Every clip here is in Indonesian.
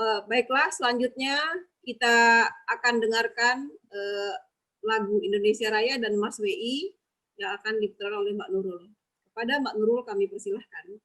Baiklah, selanjutnya kita akan dengarkan lagu Indonesia Raya dan Mas WI yang akan diputarkan oleh Mbak Nurul. Kepada Mbak Nurul kami persilahkan.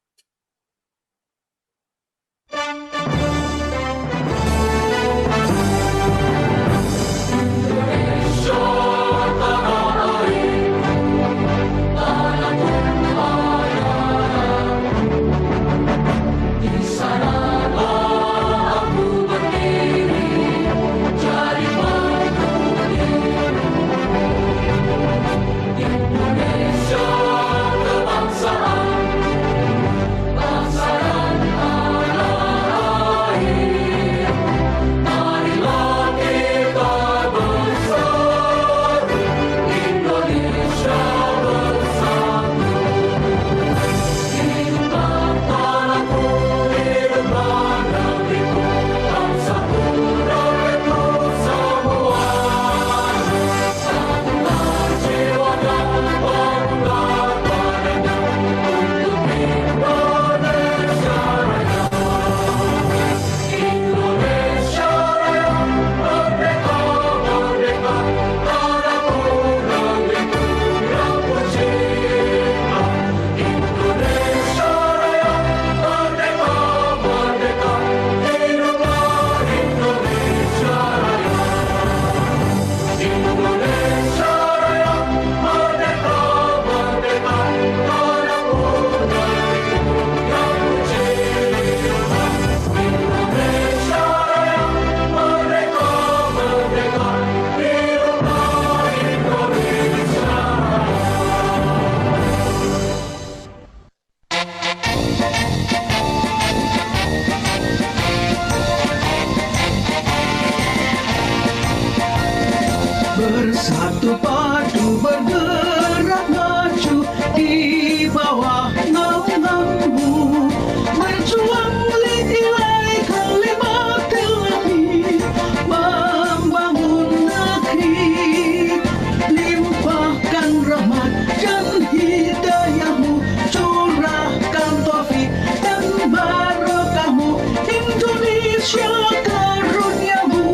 Bersatu padu bergerak maju di bawah naunganmu, berjuang nilai kalimat Ilahi, membangun negeri, limpahkan rahmat dan hidayahmu, curahkan taufik dan barokahmu, Indonesia karuniamu.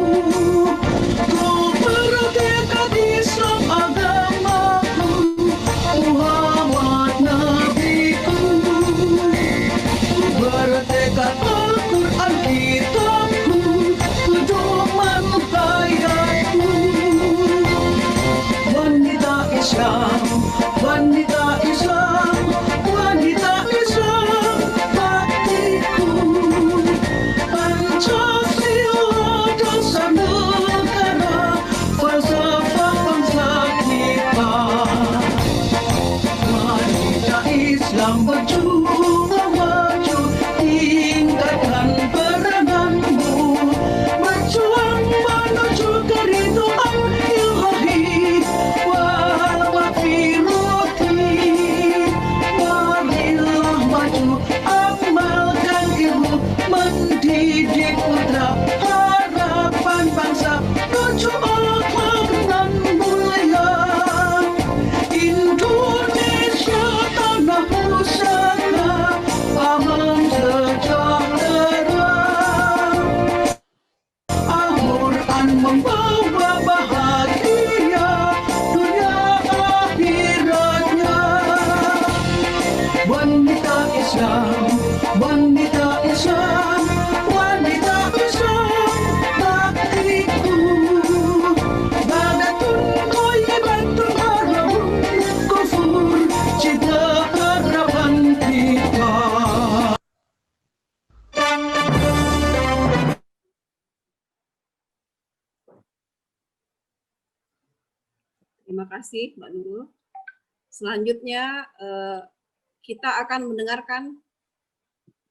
Islam agamaku, Muhammad nabiku, bertekad Al-Quran kitabku, pedoman hayatku. Wanita Islam, wanita Islam, wanita Islam, baktiku, Pancasila dasar negara, falsafah bangsa kita. Wanita Islam berjuang maju, tingkatkan perananmu, berjuang menuju keridhaan Ilahi wal maghfirati. Marilah maju, amalkan ilmu, mendidik putra, harapan bangsa, menuju akhlak dan mulia. Indonesia tanah pusaka, aman sejahtera. Al-Quran membawa bahagia dunia akhiratnya. Wanita Islam, wanita Islam, wanita Islam, baktiku, badatun thayyibatun haramun kufur, cita harapan kita. Terima kasih Mbak Nurul. Selanjutnya kita akan mendengarkan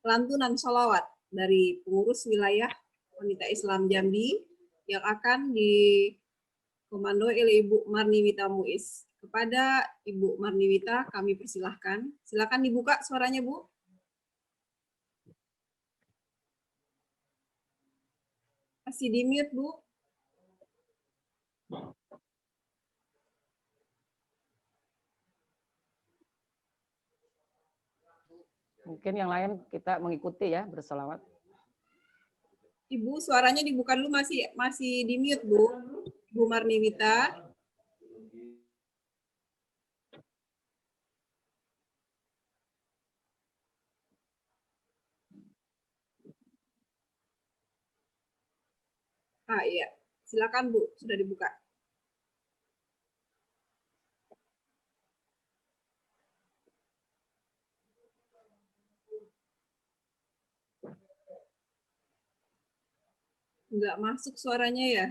lantunan sholawat dari pengurus wilayah Wanita Islam Jambi yang akan dikomandoi oleh Ibu Marniwita Muiz. Kepada Ibu Marniwita kami persilahkan. Silakan dibuka suaranya, Bu. Masih di mute, Bu. Mungkin yang lain kita mengikuti ya berselawat. Ibu, suaranya dibuka dulu, masih di mute, Bu. Bu Marniwita. Ah iya, silakan Bu, sudah dibuka. Enggak masuk suaranya ya?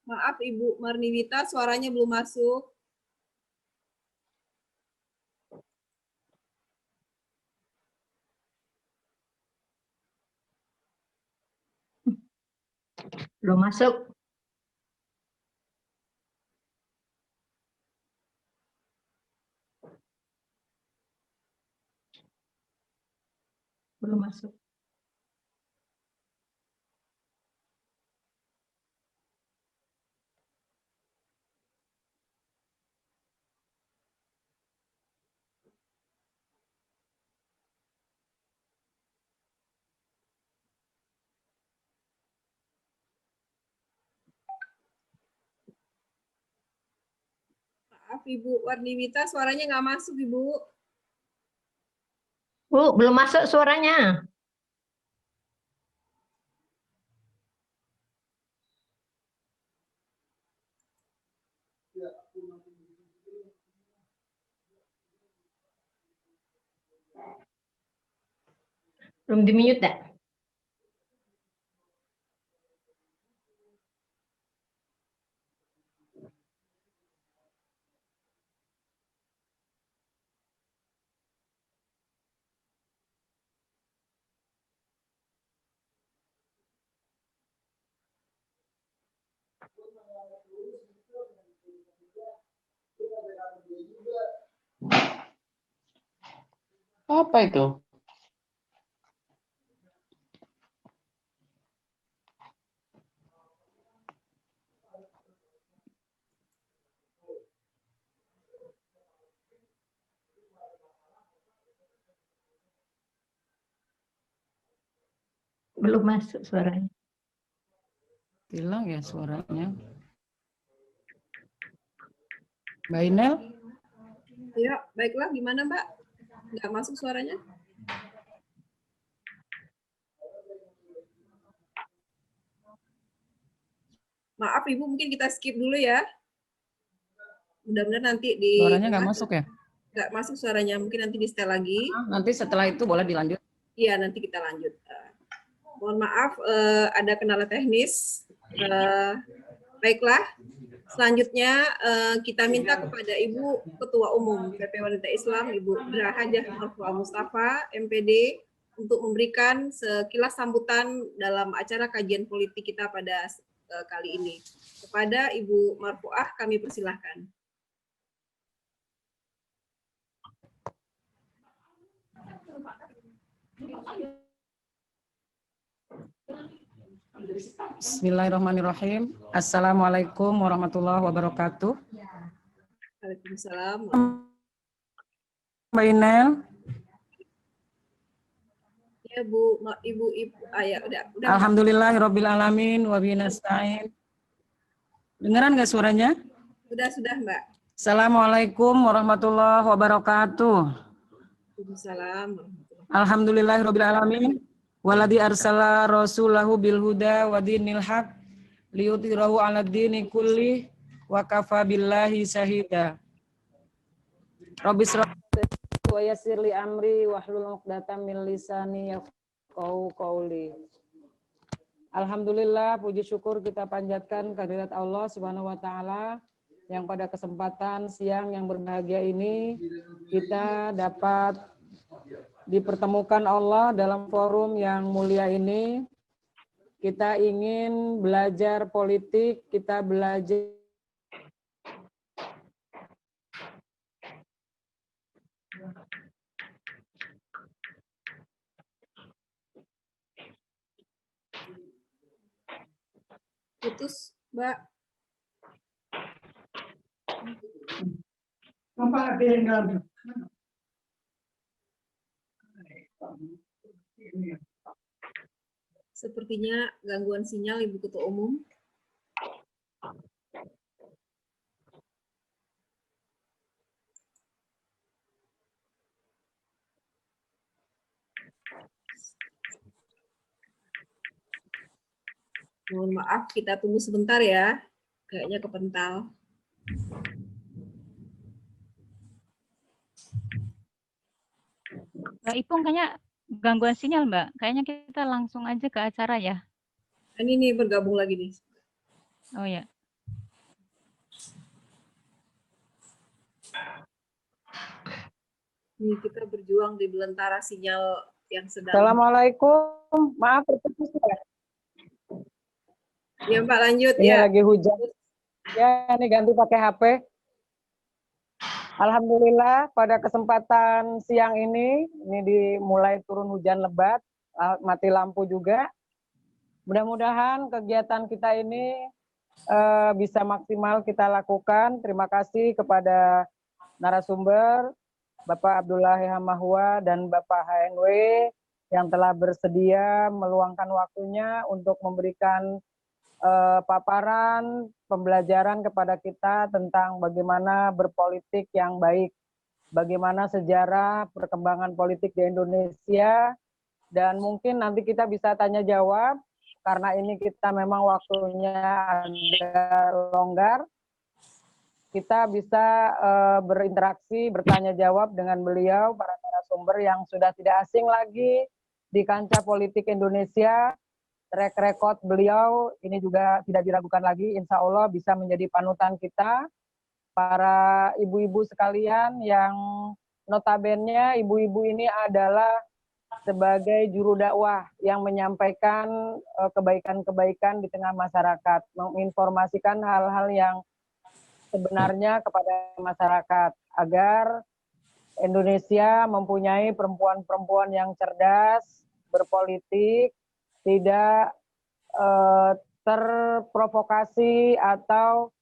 Maaf Ibu Marniwita, suaranya belum masuk. Belum masuk. Belum masuk. Maaf Ibu Marniwita, suaranya nggak masuk Ibu. Bu, belum masuk suaranya. Belum di-mute ya? Apa itu? Belum masuk suaranya. Hilang ya suaranya. Mbak Inel? Ya, baiklah, gimana Mbak? Nggak masuk suaranya? Maaf Ibu, mungkin kita skip dulu ya. Mudah-mudahan nanti di Suaranya nggak masuk ya? nggak masuk suaranya, mungkin nanti di setel lagi. Nanti setelah itu boleh dilanjut. Iya, nanti kita lanjut. Mohon maaf, ada kendala teknis. Baiklah, selanjutnya kita minta kepada Ibu Ketua Umum PP Wanita Islam, Ibu Hajah Marfuah Mustafa, MPD, untuk memberikan sekilas sambutan dalam acara kajian politik kita pada kali ini. Kepada Ibu Marfuah, kami persilahkan. Bismillahirrahmanirrahim. Assalamualaikum warahmatullahi wabarakatuh. Waalaikumsalam. Mbak Inel? Ya Bu, Ibu, ya udah. Alhamdulillahirabbil alamin wa bihi nasta'in. Dengeran nggak suaranya? Sudah Mbak. Assalamualaikum warahmatullahi wabarakatuh. Waalaikumsalam. Alhamdulillahirabbil alamin. Waladzi arsala rasulahu bil huda wa dinil haq liyudhhirahu 'alad dini kulli wa kafa billahi syahida. Rabbis wa yassir li amri wahlul 'uqdatam min lisani yafqahu qawli. Alhamdulillah, puji syukur kita panjatkan kehadirat Allah Subhanahu wa taala yang pada kesempatan siang yang berbahagia ini kita dapat dipertemukan Allah dalam forum yang mulia ini. Kita ingin belajar politik, kita belajar Putus, Mbak. Sepertinya gangguan sinyal Ibu Ketua Umum. Mohon maaf, kita tunggu sebentar ya. Kayaknya kepental. Mbak Ipung kayaknya gangguan sinyal, Mbak. Kayaknya kita langsung aja ke acara ya. Ini nih bergabung lagi nih. Oh ya. Ini kita berjuang di belantara sinyal yang sedang. Assalamualaikum. Maaf terputus ya. Ya Mbak, lanjut Ini ya. lagi hujan. Ya, ini ganti pakai HP. Alhamdulillah pada kesempatan siang ini dimulai turun hujan lebat, mati lampu juga. Mudah-mudahan kegiatan kita ini bisa maksimal kita lakukan. Terima kasih kepada narasumber, Bapak Abdullah Hamahwa dan Bapak HNW yang telah bersedia meluangkan waktunya untuk memberikan paparan pembelajaran kepada kita tentang bagaimana berpolitik yang baik, bagaimana sejarah perkembangan politik di Indonesia, dan mungkin nanti kita bisa tanya jawab karena ini kita memang waktunya agak longgar. Kita bisa berinteraksi, bertanya jawab dengan beliau, para narasumber yang sudah tidak asing lagi di kancah politik Indonesia. Track record beliau ini juga tidak diragukan lagi, insya Allah bisa menjadi panutan kita. Para ibu-ibu sekalian yang notabene ibu-ibu ini adalah sebagai juru dakwah yang menyampaikan kebaikan-kebaikan di tengah masyarakat, menginformasikan hal-hal yang sebenarnya kepada masyarakat agar Indonesia mempunyai perempuan-perempuan yang cerdas, berpolitik, tidak terprovokasi atau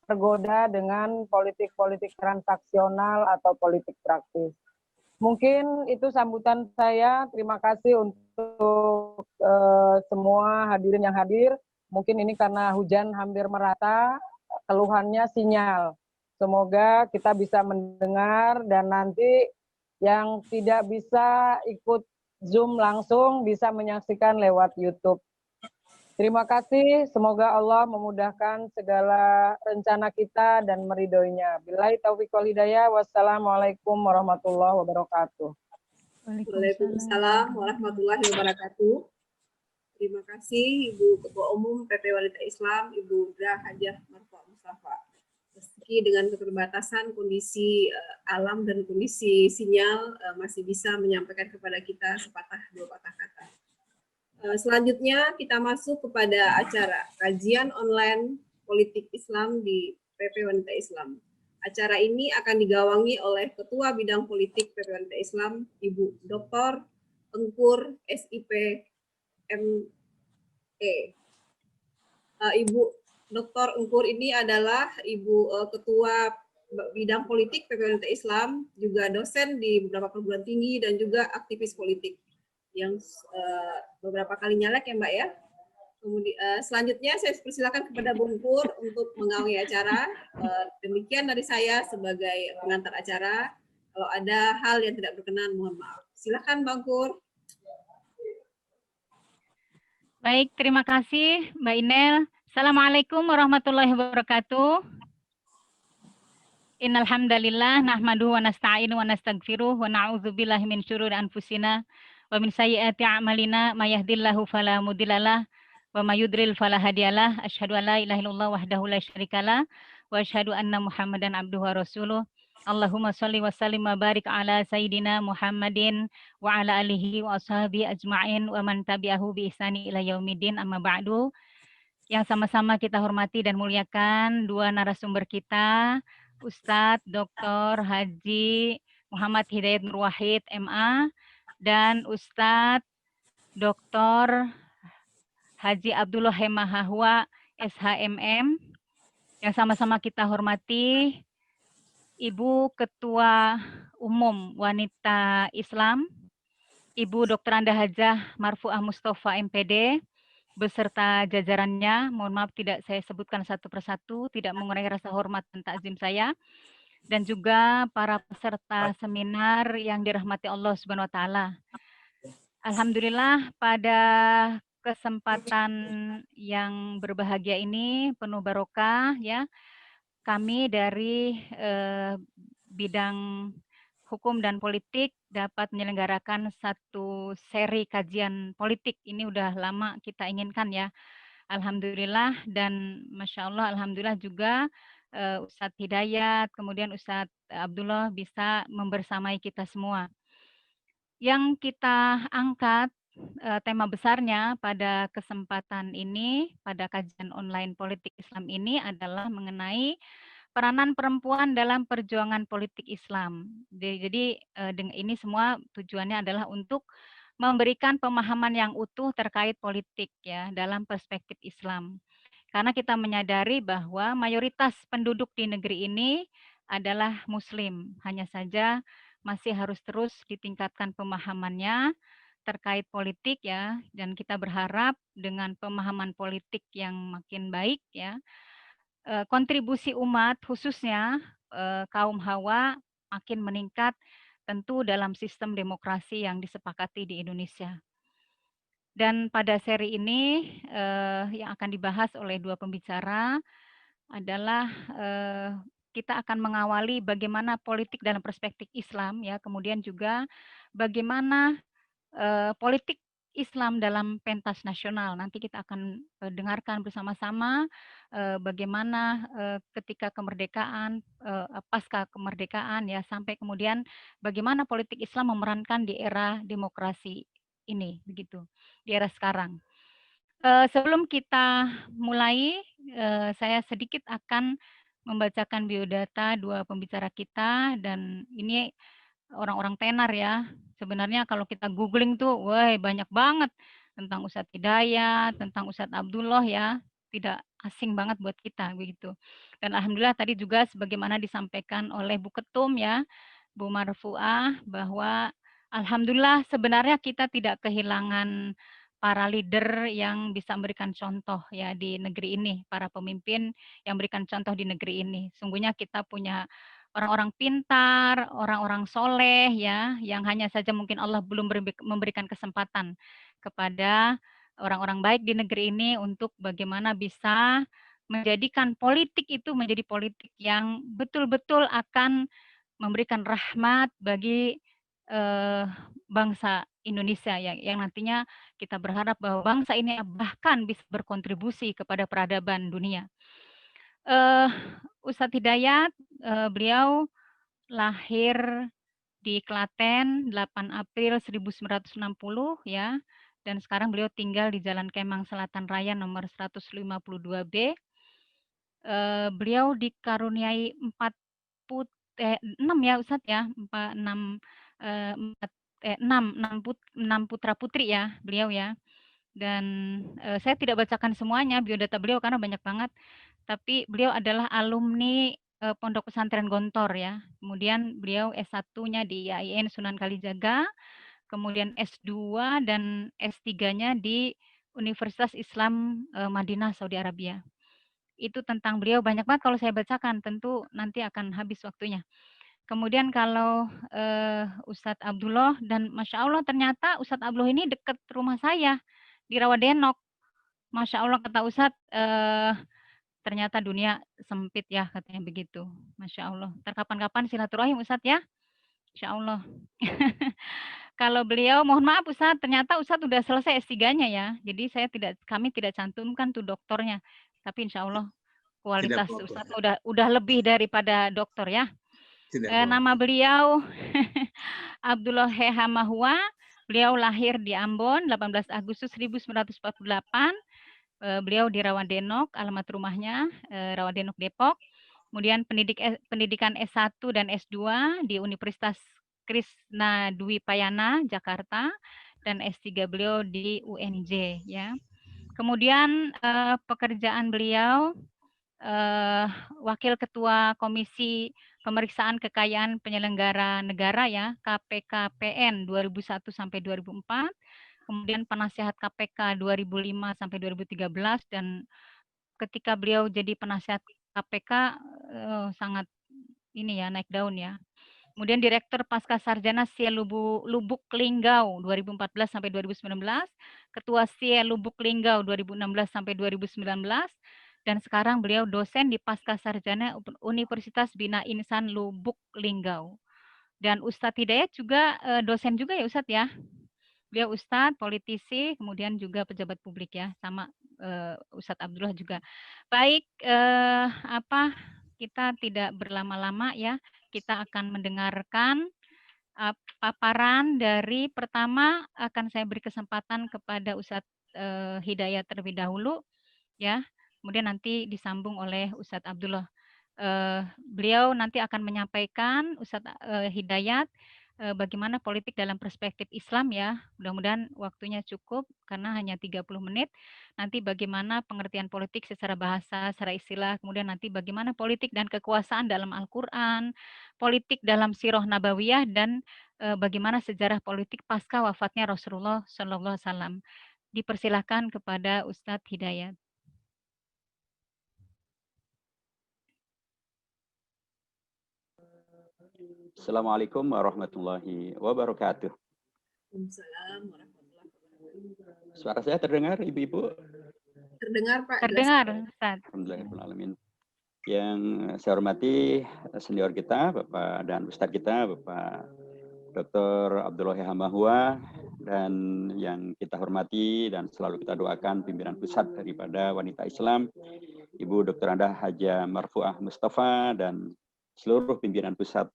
tergoda dengan politik-politik transaksional atau politik praktis. Mungkin itu sambutan saya. Terima kasih untuk semua hadirin yang hadir. Mungkin ini karena hujan hampir merata, keluhannya sinyal. Semoga kita bisa mendengar dan nanti yang tidak bisa ikut Zoom langsung bisa menyaksikan lewat YouTube. Terima kasih, semoga Allah memudahkan segala rencana kita dan meridhoinya. Billahi taufiq wal hidayah, wassalamualaikum warahmatullahi wabarakatuh. Waalaikumsalam warahmatullahi wabarakatuh. Terima kasih Ibu Ketua Umum PP Wanita Islam, Ibu Dra Hajah Marfa Mustafa. Meski dengan keterbatasan kondisi alam dan kondisi sinyal masih bisa menyampaikan kepada kita sepatah dua patah kata. Selanjutnya kita masuk kepada acara kajian online politik Islam di PP Wanita Islam. Acara ini akan digawangi oleh Ketua Bidang Politik PP Wanita Islam, Ibu Dr. Engkur SIP ME. Ibu Dr. Engkur ini adalah Ibu Ketua Bidang Politik PP Wanita Islam, juga dosen di beberapa perguruan tinggi dan juga aktivis politik yang beberapa kali nyalek ya Mbak ya. Kemudian selanjutnya saya persilakan kepada Bung Pur untuk menggawangi acara. Demikian dari saya sebagai pengantar acara. Kalau ada hal yang tidak berkenan mohon maaf. Silakan Bang Pur. Baik, terima kasih Mbak Inel. Assalamualaikum warahmatullahi wabarakatuh. Innal hamdalillah nahmaduhu wa nasta'inu wa nastaghfiruh wa na'udzubillahi min syururi anfusina wa min sayyiati a'malina may yahdihillahu fala mudhillalah wa may yudlil fala hadiyalah. Asyhadu an la ilaha illallah wahdahu la syarikalah wa asyhadu anna Muhammadan abduhu wa rasuluh. Allahumma shalli wa sallim wa barik ala sayyidina Muhammadin wa ala alihi wa ashabihi ajma'in wa man tabi'ahu bi ihsani ila yaumiddin, amma ba'du. Yang sama-sama kita hormati dan muliakan dua narasumber kita, Ustadz Dr. Haji Muhammad Hidayat Nur Wahid MA dan Ustadz Dr. Haji Abdullah Hemahahwa SHMM, yang sama-sama kita hormati Ibu Ketua Umum Wanita Islam, Ibu Dr. Anda Hajah Marfuah Mustafa MPD, beserta jajarannya. Mohon maaf tidak saya sebutkan satu persatu, tidak mengurangi rasa hormat dan takzim saya. Dan juga para peserta seminar yang dirahmati Allah Subhanahu wa taala. Alhamdulillah pada kesempatan yang berbahagia ini penuh barokah ya. Kami dari bidang hukum dan politik dapat menyelenggarakan satu seri kajian politik. Ini udah lama kita inginkan ya. Alhamdulillah, dan Masya Allah, Alhamdulillah juga Ustadz Hidayat, kemudian Ustadz Abdullah bisa membersamai kita semua. Yang kita angkat tema besarnya pada kesempatan ini, pada kajian online politik Islam ini adalah mengenai peranan perempuan dalam perjuangan politik Islam. Jadi dengan ini semua tujuannya adalah untuk memberikan pemahaman yang utuh terkait politik ya dalam perspektif Islam. Karena kita menyadari bahwa mayoritas penduduk di negeri ini adalah Muslim. Hanya saja masih harus terus ditingkatkan pemahamannya terkait politik ya, dan kita berharap dengan pemahaman politik yang makin baik ya, kontribusi umat khususnya kaum Hawa makin meningkat tentu dalam sistem demokrasi yang disepakati di Indonesia. Dan pada seri ini yang akan dibahas oleh dua pembicara adalah kita akan mengawali bagaimana politik dalam perspektif Islam ya, kemudian juga bagaimana politik Islam dalam pentas nasional. Nanti kita akan dengarkan bersama-sama bagaimana ketika kemerdekaan, pasca kemerdekaan ya, sampai kemudian bagaimana politik Islam memerankan di era demokrasi ini, begitu, di era sekarang. Sebelum kita mulai, saya sedikit akan membacakan biodata dua pembicara kita, dan ini orang-orang tenar ya. Sebenarnya kalau kita googling tuh, wah banyak banget tentang Ustadz Hidayat, tentang Ustadz Abdullah ya, tidak asing banget buat kita begitu. Dan alhamdulillah tadi juga sebagaimana disampaikan oleh Bu Ketum ya, Bu Marfuah, bahwa alhamdulillah sebenarnya kita tidak kehilangan para leader yang bisa memberikan contoh ya di negeri ini, para pemimpin yang memberikan contoh di negeri ini. Sungguhnya kita punya orang-orang pintar, orang-orang soleh ya, yang hanya saja mungkin Allah belum memberikan kesempatan kepada orang-orang baik di negeri ini untuk bagaimana bisa menjadikan politik itu menjadi politik yang betul-betul akan memberikan rahmat bagi bangsa Indonesia yang nantinya kita berharap bahwa bangsa ini bahkan bisa berkontribusi kepada peradaban dunia. Ustadz Hidayat, beliau lahir di Klaten 8 April 1960 ya, dan sekarang beliau tinggal di Jalan Kemang Selatan Raya nomor 152B. Beliau dikaruniai 6 ya Ustadz ya, 6 putra putri ya beliau ya. Dan saya tidak bacakan semuanya biodata beliau karena banyak banget. Tapi beliau adalah alumni Pondok Pesantren Gontor ya. Kemudian beliau S1-nya di IAIN Sunan Kalijaga, kemudian S2 dan S3-nya di Universitas Islam Madinah, Saudi Arabia. Itu tentang beliau banyak banget kalau saya bacakan, tentu nanti akan habis waktunya. Kemudian kalau Ustadz Abdullah, dan Masya Allah ternyata Ustadz Abdullah ini dekat rumah saya di Rawadenok. Masya Allah kata Ustadz, ternyata dunia sempit ya katanya begitu. Masya Allah. Kapan-kapan silaturahim Ustadz ya. Insya Allah. Kalau beliau, mohon maaf Ustadz, ternyata Ustadz udah selesai S3-nya ya. Jadi kami tidak cantumkan tuh doktornya. Tapi Insya Allah kualitas Ustadz udah lebih daripada doktor ya. Nama beliau Abdullah Hehamahwa. Beliau lahir di Ambon 18 Agustus 1948. Beliau di Rawadenok, alamat rumahnya Rawadenok Depok. Kemudian pendidikan S1 dan S2 di Universitas Krishna Dwi Payana Jakarta, dan S3 beliau di UNJ ya. Kemudian pekerjaan beliau Wakil Ketua Komisi Pemeriksaan Kekayaan Penyelenggara Negara ya, KPKPN 2001 sampai 2004, kemudian Penasihat KPK 2005 sampai 2013, dan ketika beliau jadi penasihat KPK sangat ini ya, naik daun ya. Kemudian Direktur Pasca Sarjana SIE Lubuk Linggau 2014 sampai 2019, Ketua SIE Lubuk Linggau 2016 sampai 2019, dan sekarang beliau dosen di Pasca Sarjana Universitas Bina Insan Lubuk Linggau. Dan Ustadz Hidayat juga dosen juga ya Ustadz ya. Beliau Ustadz, politisi, kemudian juga pejabat publik ya, sama Ustadz Abdullah juga. Baik, kita tidak berlama-lama ya. Kita akan mendengarkan paparan dari pertama akan saya beri kesempatan kepada Ustadz Hidayat terlebih dahulu ya, kemudian nanti disambung oleh Ustadz Abdullah. Beliau nanti akan menyampaikan Ustadz Hidayat bagaimana politik dalam perspektif Islam ya. Mudah-mudahan waktunya cukup karena hanya 30 menit. Nanti bagaimana pengertian politik secara bahasa, secara istilah, kemudian nanti bagaimana politik dan kekuasaan dalam Al-Qur'an, politik dalam Sirah Nabawiyah, dan bagaimana sejarah politik pasca wafatnya Rasulullah SAW. Dipersilakan kepada Ustadz Hidayat. Assalamualaikum warahmatullahi wabarakatuh. Waalaikumsalam warahmatullahi wabarakatuh. Suara saya terdengar, Ibu-Ibu? Terdengar Pak? Terdengar, Ustaz. Alhamdulillahirrahmanirrahim. Yang saya hormati senior kita, Bapak dan Ustadz kita, Bapak Dr. Abdullah Hamahua, dan yang kita hormati dan selalu kita doakan pimpinan pusat daripada wanita Islam, Ibu Dr. Andah Haja Marfuah Mustafa, dan seluruh pimpinan pusat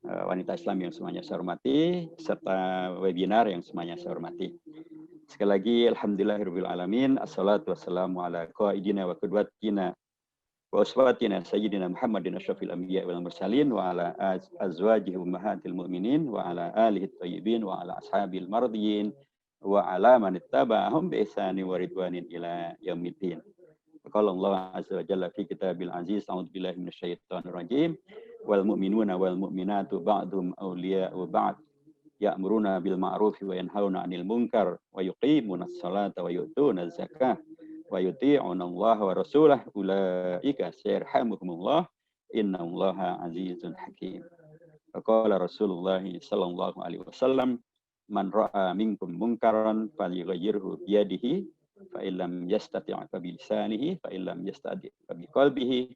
wanita Islam yang semuanya saya hormati, serta webinar yang semuanya saya hormati. Sekali lagi, alhamdulillahirabbil alamin, assalatu wassalamu ala qaidina wa qudwatina wa uswatina sayyidina Muhammadin asyrafil anbiya wal mursalin wa ala azwajihi ummahatil mu'minin wa ala alihi thayyibin wa ala ashabil mardiyin wa ala man ittaba'ahum bi ihsani wa ridwanin ila yaumiddin. Qala Allah azza wa jalla fi kitabil aziz, a'udzu billahi minasyaitonir rajim, wal mu'minuna wal mu'minatu ba'dhum awliya'u ba'd, ya'muruna bil ma'rufi wa yanhauna 'anil munkar wa yuqimunas salata wa yu'tuna zakah wa yuti'una Allah wa rasulahu ulaika sayarhamuhumullah innallaha azizun hakim. Qala Rasulullah sallallahu alaihi wasallam, man ra'a minkum munkaran falyughayyirhu bi yadihi fa illam yastati' fa bi lisanihi fa illam yastati' fa bi qalbihi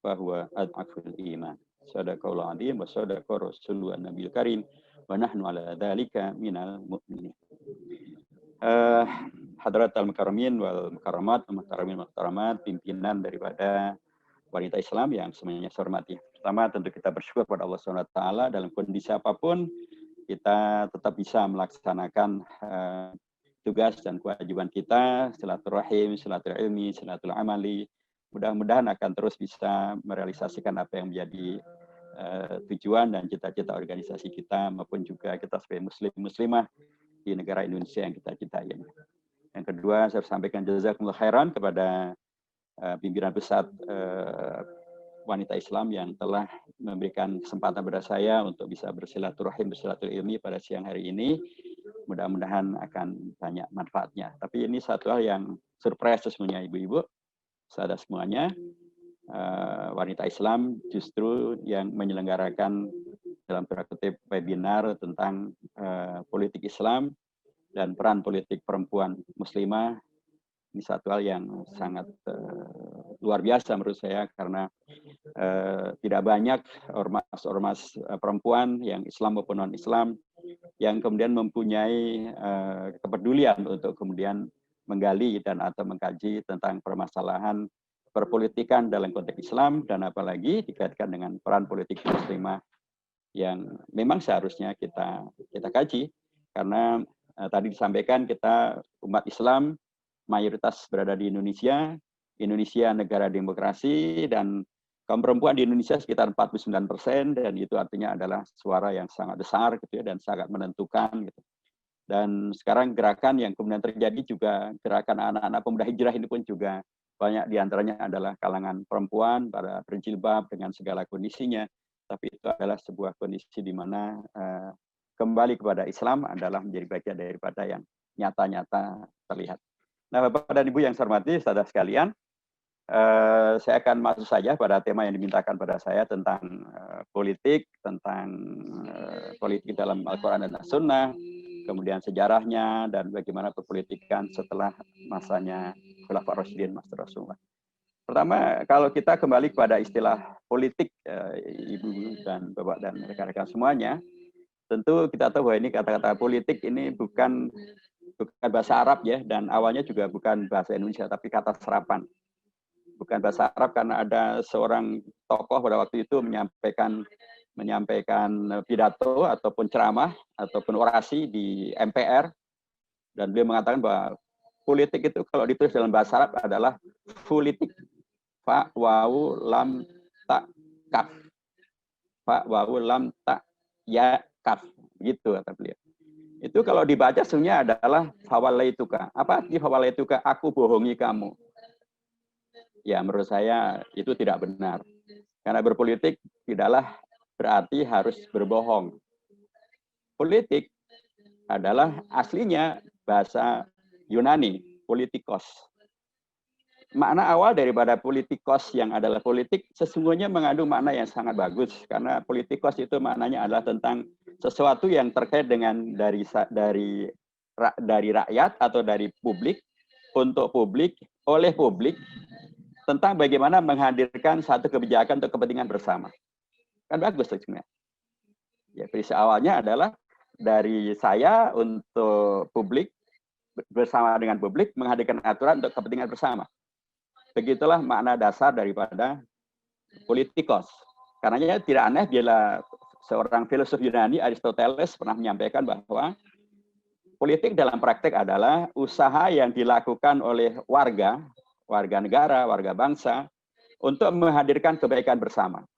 fa huwa ad'aful iman. Sadaqallahu azim wa sadaqa rasulun nabiyil karim wa nahnu ala dzalika minal mu'minin. Hadirat al-mukarramin wal mukarramat, mukarramin mukarramat, pimpinan daripada wanita Islam yang semuanya saya hormati. Pertama tentu kita bersyukur kepada Allah SWT dalam kondisi apapun kita tetap bisa melaksanakan tugas dan kewajiban kita, silaturahim, silaturahmi, silatul amali. Mudah-mudahan akan terus bisa merealisasikan apa yang menjadi tujuan dan cita-cita organisasi kita maupun juga kita sebagai muslim-muslimah di negara Indonesia yang kita cintai. Yang kedua, saya sampaikan jazakumullah khairan kepada pimpinan pusat wanita Islam yang telah memberikan kesempatan kepada saya untuk bisa bersilaturahim, bersilaturahmi pada siang hari ini. Mudah-mudahan akan banyak manfaatnya. Tapi ini satu hal yang surprise sesungguhnya ibu-ibu, saudara semuanya, wanita Islam justru yang menyelenggarakan dalam tanda kutip webinar tentang politik Islam dan peran politik perempuan muslimah. Ini satu hal yang sangat luar biasa menurut saya karena tidak banyak ormas-ormas perempuan yang Islam maupun non-Islam yang kemudian mempunyai kepedulian untuk kemudian menggali dan atau mengkaji tentang permasalahan perpolitikan dalam konteks Islam dan apalagi dikaitkan dengan peran politik muslimah yang memang seharusnya kita kaji karena tadi disampaikan kita umat Islam mayoritas berada di Indonesia negara demokrasi dan kaum perempuan di Indonesia sekitar 49% dan itu artinya adalah suara yang sangat besar gitu ya dan sangat menentukan gitu. Dan sekarang gerakan yang kemudian terjadi juga gerakan anak-anak pemuda hijrah ini pun juga banyak diantaranya adalah kalangan perempuan pada berjilbab dengan segala kondisinya. Tapi itu adalah sebuah kondisi di mana kembali kepada Islam adalah menjadi bagian daripada yang nyata-nyata terlihat. Nah, Bapak dan Ibu yang saya hormati, saudara sekalian, saya akan masuk saja pada tema yang dimintakan pada saya tentang politik, tentang politik dalam Al-Quran dan As-Sunnah, kemudian sejarahnya, dan bagaimana perpolitikan setelah masanya Khulafaur Rasyidin, Master Rasulullah. Pertama, kalau kita kembali kepada istilah politik, Ibu dan Bapak dan rekan-rekan semuanya, tentu kita tahu bahwa ini kata-kata politik ini bukan bahasa Arab ya, dan awalnya juga bukan bahasa Indonesia, tapi kata serapan. Bukan bahasa Arab karena ada seorang tokoh pada waktu itu menyampaikan pidato ataupun ceramah ataupun orasi di MPR, dan beliau mengatakan bahwa politik itu kalau ditulis dalam bahasa Arab adalah politik, fa wawu lam ta kaf, fa wawu lam ta ya kaf, gitu kata beliau. Itu kalau dibaca sebenarnya adalah fawalaituka. Apa arti fawalaituka? Aku bohongi kamu. Ya, menurut saya itu tidak benar. Karena berpolitik tidaklah berarti harus berbohong. Politik adalah aslinya bahasa Yunani, politikos. Makna awal daripada politikos yang adalah politik sesungguhnya mengandung makna yang sangat bagus. Karena politikos itu maknanya adalah tentang sesuatu yang terkait dengan dari rakyat atau dari publik, untuk publik, oleh publik, tentang bagaimana menghadirkan satu kebijakan untuk kepentingan bersama. Kan bagus sebenarnya. Ya, prinsip awalnya adalah dari saya untuk publik, bersama dengan publik, menghadirkan aturan untuk kepentingan bersama. Begitulah makna dasar daripada politikos. Karenanya tidak aneh bila seorang filosof Yunani, Aristoteles, pernah menyampaikan bahwa politik dalam praktek adalah usaha yang dilakukan oleh warga negara, warga bangsa, untuk menghadirkan kebaikan bersama.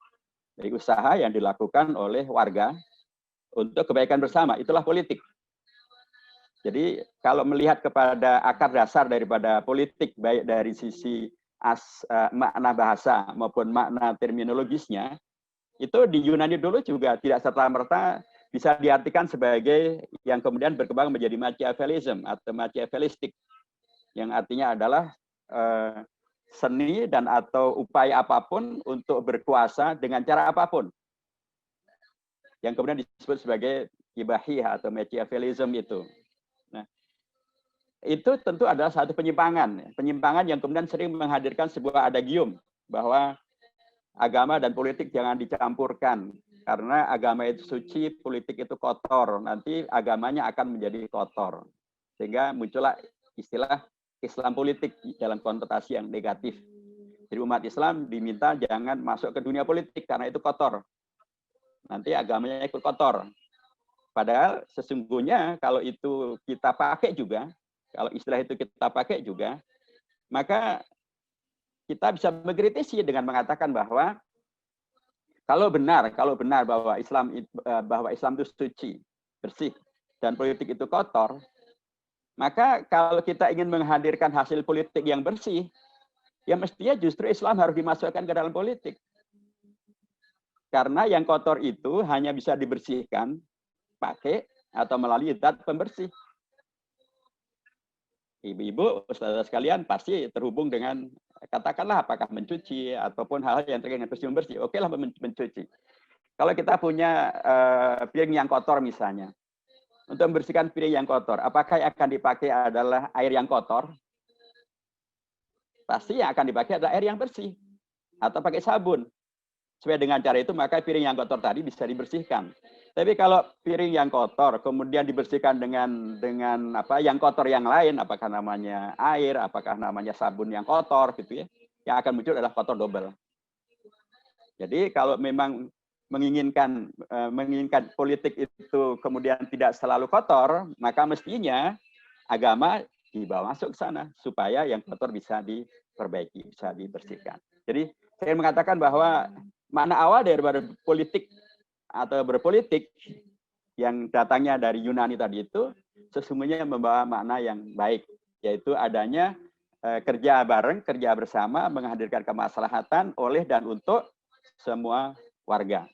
Jadi usaha yang dilakukan oleh warga untuk kebaikan bersama, itulah politik. Jadi kalau melihat kepada akar dasar daripada politik, baik dari sisi makna bahasa maupun makna terminologisnya, itu di Yunani dulu juga tidak serta-merta bisa diartikan sebagai yang kemudian berkembang menjadi Machiavellism atau Machiavellistik, yang artinya adalah seni dan atau upaya apapun untuk berkuasa dengan cara apapun, yang kemudian disebut sebagai ibahiyah atau Machiavellism itu. Nah, itu tentu adalah satu penyimpangan yang kemudian sering menghadirkan sebuah adagium bahwa agama dan politik jangan dicampurkan karena agama itu suci, politik itu kotor, nanti agamanya akan menjadi kotor, sehingga muncullah istilah Islam politik dalam konotasi yang negatif. Jadi umat Islam diminta jangan masuk ke dunia politik karena itu kotor. Nanti agamanya ikut kotor. Padahal sesungguhnya kalau itu kita pakai juga, kalau istilah itu kita pakai juga, maka kita bisa mengkritisi dengan mengatakan bahwa kalau benar bahwa Islam itu suci, bersih, dan politik itu kotor, maka kalau kita ingin menghadirkan hasil politik yang bersih, ya mestinya justru Islam harus dimasukkan ke dalam politik. Karena yang kotor itu hanya bisa dibersihkan pakai atau melalui zat pembersih. Ibu-ibu, saudara sekalian pasti terhubung dengan, katakanlah apakah mencuci ataupun hal-hal yang terkait dengan bersih-bersih. Oke lah mencuci. Kalau kita punya piring yang kotor misalnya, untuk membersihkan piring yang kotor, apakah yang akan dipakai adalah air yang kotor? Pasti yang akan dipakai adalah air yang bersih. Atau pakai sabun. Supaya dengan cara itu, maka piring yang kotor tadi bisa dibersihkan. Tapi kalau piring yang kotor, kemudian dibersihkan dengan yang kotor yang lain, apakah namanya air, apakah namanya sabun yang kotor, gitu ya, yang akan muncul adalah kotor double. Jadi kalau memang menginginkan politik itu kemudian tidak selalu kotor, maka mestinya agama dibawa masuk ke sana supaya yang kotor bisa diperbaiki, bisa dibersihkan. Jadi saya mengatakan bahwa makna awal daripada politik atau berpolitik yang datangnya dari Yunani tadi itu sesungguhnya membawa makna yang baik, yaitu adanya kerja bareng, kerja bersama, menghadirkan kemaslahatan oleh dan untuk semua warga.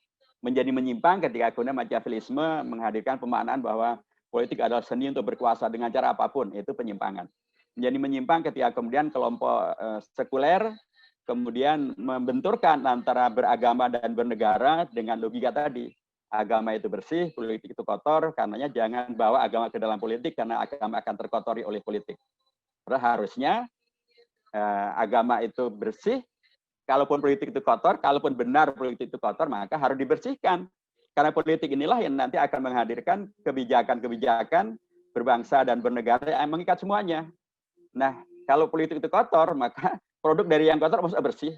Menjadi menyimpang ketika kemudian Machiavellisme menghadirkan pemaknaan bahwa politik adalah seni untuk berkuasa dengan cara apapun, itu penyimpangan. Menjadi menyimpang ketika kemudian kelompok sekuler kemudian membenturkan antara beragama dan bernegara dengan logika tadi. Agama itu bersih, politik itu kotor, karenanya jangan bawa agama ke dalam politik karena agama akan terkotori oleh politik. Karena harusnya agama itu bersih, kalaupun politik itu kotor, kalaupun benar politik itu kotor, maka harus dibersihkan. Karena politik inilah yang nanti akan menghadirkan kebijakan-kebijakan berbangsa dan bernegara yang mengikat semuanya. Nah, kalau politik itu kotor, maka produk dari yang kotor harus bersih.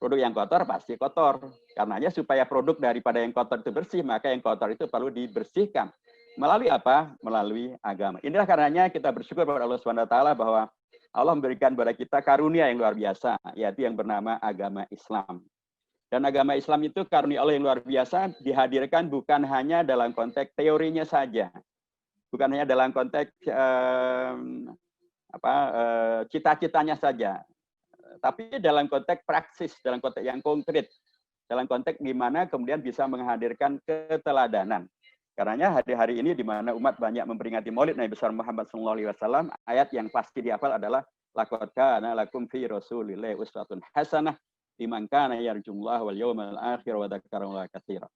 Produk yang kotor pasti kotor. Karenanya supaya produk daripada yang kotor itu bersih, maka yang kotor itu perlu dibersihkan. Melalui apa? Melalui agama. Inilah karenanya kita bersyukur kepada Allah SWT bahwa Allah memberikan kepada kita karunia yang luar biasa, yaitu yang bernama agama Islam. Dan agama Islam itu karunia Allah yang luar biasa dihadirkan bukan hanya dalam konteks teorinya saja, bukan hanya dalam konteks cita-citanya saja, tapi dalam konteks praksis, dalam konteks yang konkret, dalam konteks gimana kemudian bisa menghadirkan keteladanan. Karenanya hari-hari ini di mana umat banyak memperingati Maulid Nabi besar Muhammad SAW, ayat yang pasti dihafal adalah laqad kana lakum fi rasulillahi uswatun hasanah liman kana yarjullaha wal yawmal akhir wa dzakarallaha katsiran.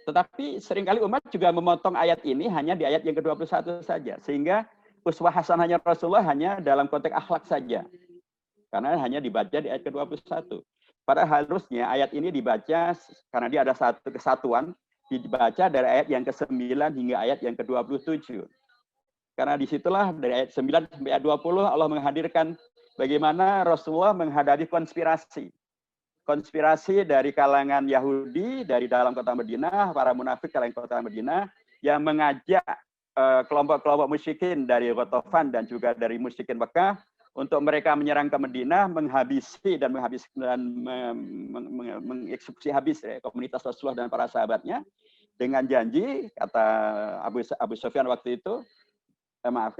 Tetapi seringkali umat juga memotong ayat ini hanya di ayat yang ke-21 saja, sehingga uswah hasanahnya Rasulullah hanya dalam konteks akhlak saja. Karena hanya dibaca di ayat ke-21. Padahal harusnya ayat ini dibaca karena dia ada satu kesatuan, dibaca dari ayat yang ke-9 hingga ayat yang ke-27. Karena disitulah dari ayat 9 sampai ayat 20 Allah menghadirkan bagaimana Rasulullah menghadapi konspirasi. Konspirasi dari kalangan Yahudi, dari dalam kota Madinah, para munafik dalam kota Madinah, yang mengajak kelompok-kelompok musyrikin dari Ghatafan dan juga dari musyrikin Mekah untuk mereka menyerang ke Madinah, menghabisi dan mengeksekusi habis komunitas Rasulullah dan para sahabatnya dengan janji, kata Abu Sufyan waktu itu,